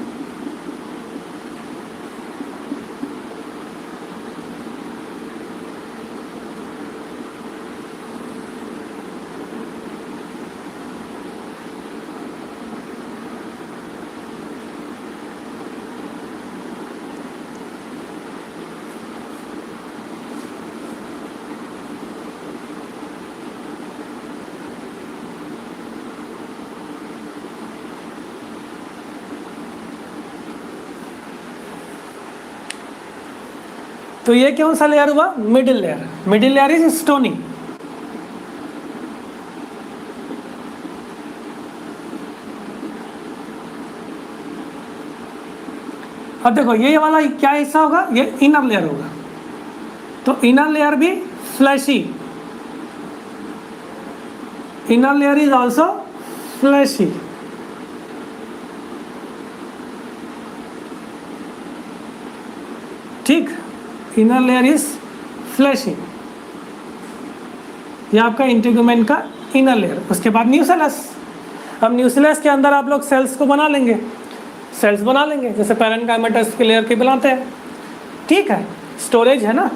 तो ये कौन सा लेयर हुआ, middle layer. Middle layer is stony. अब देखो ये वाला क्या हिस्सा होगा, ये इनर लेयर होगा, तो इनर लेयर भी fleshy, inner layer is also fleshy. ठीक, इनर लेयर इज फ्लैशी, ये आपका इंटीग्यूमेंट का इनर लेयर। उसके बाद न्यूसेलस। अब न्यूसेलस के अंदर आप लोग सेल्स को बना लेंगे, सेल्स बना लेंगे जैसे पैरेन्काइमेटस के लेयर के बनाते हैं। ठीक है, स्टोरेज है ना।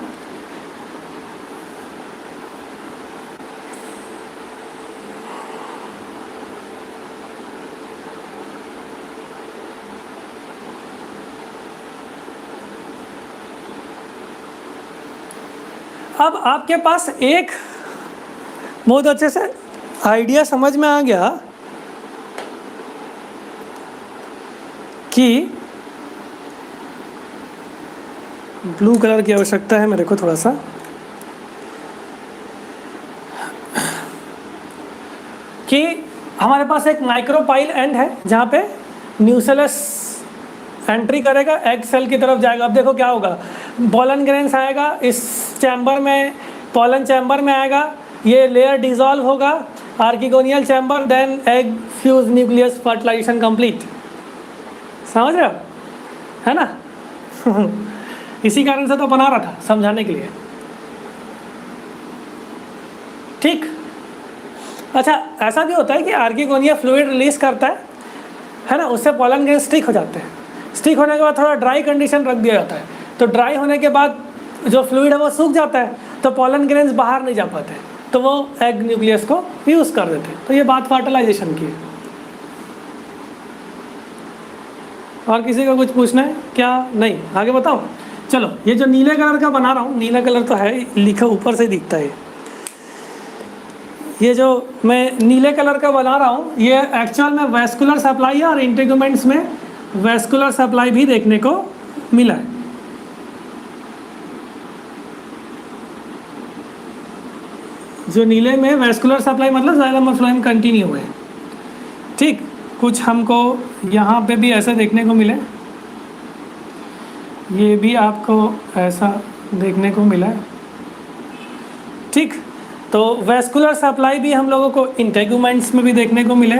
अब आपके पास एक बहुत अच्छे से आइडिया समझ में आ गया कि ब्लू कलर की आवश्यकता है मेरे को थोड़ा सा, कि हमारे पास एक माइक्रोपाइल एंड है जहाँ पे न्यूसेलस एंट्री करेगा, एग सेल की तरफ जाएगा। अब देखो क्या होगा, पोलन ग्रेन्स आएगा इस चैम्बर में, पोलन चैम्बर में आएगा, ये लेयर डिसॉल्व होगा, archegonial chamber, then egg fuse nucleus, fertilisation complete. समझ रहे हो, है ना? इसी कारण से तो बना रहा था, समझाने के लिए। ठीक, अच्छा ऐसा भी होता है कि आर्किगोनिया फ्लूइड रिलीज करता है ना, उससे पोलन ग्रेन स्टिक हो जाते हैं। स्टिक होने के बाद थोड़ा ड्राई कंडीशन रख दिया जाता है, तो ड्राई होने के बाद जो फ्लूइड है वो सूख जाता है, तो पोलन ग्रेन्स बाहर नहीं जा पाते, तो वो एग न्यूक्लियस को यूज़ कर देते हैं। तो ये बात फर्टिलाइजेशन की है। और किसी का कुछ पूछना है क्या? नहीं, आगे बताओ। चलो, ये जो नीले कलर का बना रहा हूँ, नीला कलर तो है लिखा ऊपर से दिखता है, ये जो मैं नीले कलर का बना रहा हूँ ये एक्चुअल में वेस्कुलर सप्लाई है, और इंटीग्यूमेंट्स में वेस्कुलर सप्लाई भी देखने को मिला है। जो नीले में वेस्कुलर सप्लाई मतलब जाइलम और फ्लोएम कंटिन्यू है। ठीक, कुछ हमको यहाँ पे भी ऐसा देखने को मिले, ये भी आपको ऐसा देखने को मिला। ठीक, तो वेस्कुलर सप्लाई भी हम लोगों को इंटीग्यूमेंट्स में भी देखने को मिले।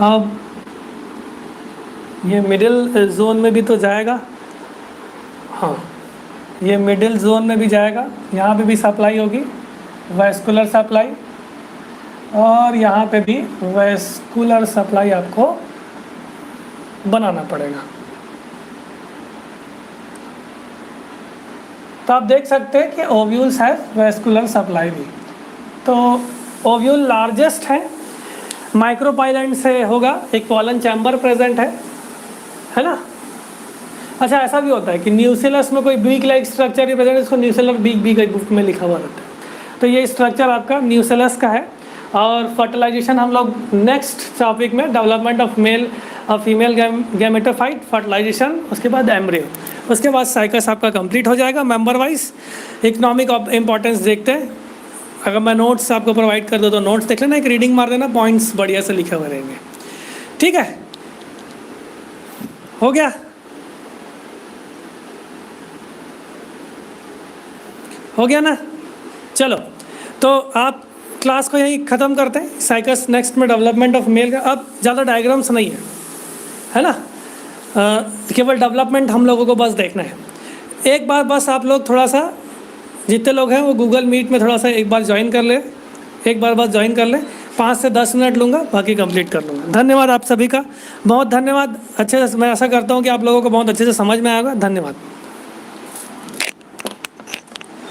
अब ये मिडिल जोन में भी तो जाएगा, हाँ ये मिडिल जोन में भी जाएगा, यहाँ पे भी सप्लाई होगी वेस्कुलर सप्लाई, और यहाँ पे भी वेस्कुलर सप्लाई आपको बनाना पड़ेगा। तो आप देख सकते हैं कि ओव्यूल्स है वेस्कुलर सप्लाई भी। तो ओव्यूल लार्जेस्ट है, माइक्रोपाइल से होगा, एक पोलन चैम्बर प्रेजेंट है ना। अच्छा ऐसा भी होता है कि न्यूसेलस में कोई बीक लाइक स्ट्रक्चर ही प्रेजेंट है, इसको न्यूसेलर बीक भी बुक में लिखा हुआ रहता है। तो ये स्ट्रक्चर आपका न्यूसेलस का है। और फर्टिलाइजेशन हम लोग नेक्स्ट टॉपिक में, डेवलपमेंट ऑफ मेल और फीमेल गैमेटोफाइट, फर्टिलाइजेशन, उसके बाद एम्ब्रियो, उसके बाद साइकस आपका कंप्लीट हो जाएगा। मेंबर वाइज इकोनॉमिक इंपॉर्टेंस देखते हैं। अगर मैं नोट्स आपको प्रोवाइड कर दूँ तो नोट्स देख लेना, एक रीडिंग मार देना, पॉइंट्स बढ़िया से लिखे हुए रहेंगे। ठीक है, हो गया? हो गया ना? चलो, तो आप क्लास को यहीं ख़त्म करते हैं। साइकस नेक्स्ट में डेवलपमेंट ऑफ मेल का, अब ज़्यादा डायग्राम्स नहीं है ना, केवल डेवलपमेंट हम लोगों को बस देखना है। एक बार बस आप लोग थोड़ा सा, जितने लोग हैं वो गूगल मीट में थोड़ा सा एक बार ज्वाइन कर ले, एक बार बस ज्वाइन कर ले, 5 से 10 मिनट लूँगा, बाकी कंप्लीट कर लूँगा। धन्यवाद आप सभी का, बहुत धन्यवाद। अच्छे से मैं आशा करता हूँ कि आप लोगों को बहुत अच्छे से समझ में आएगा। धन्यवाद।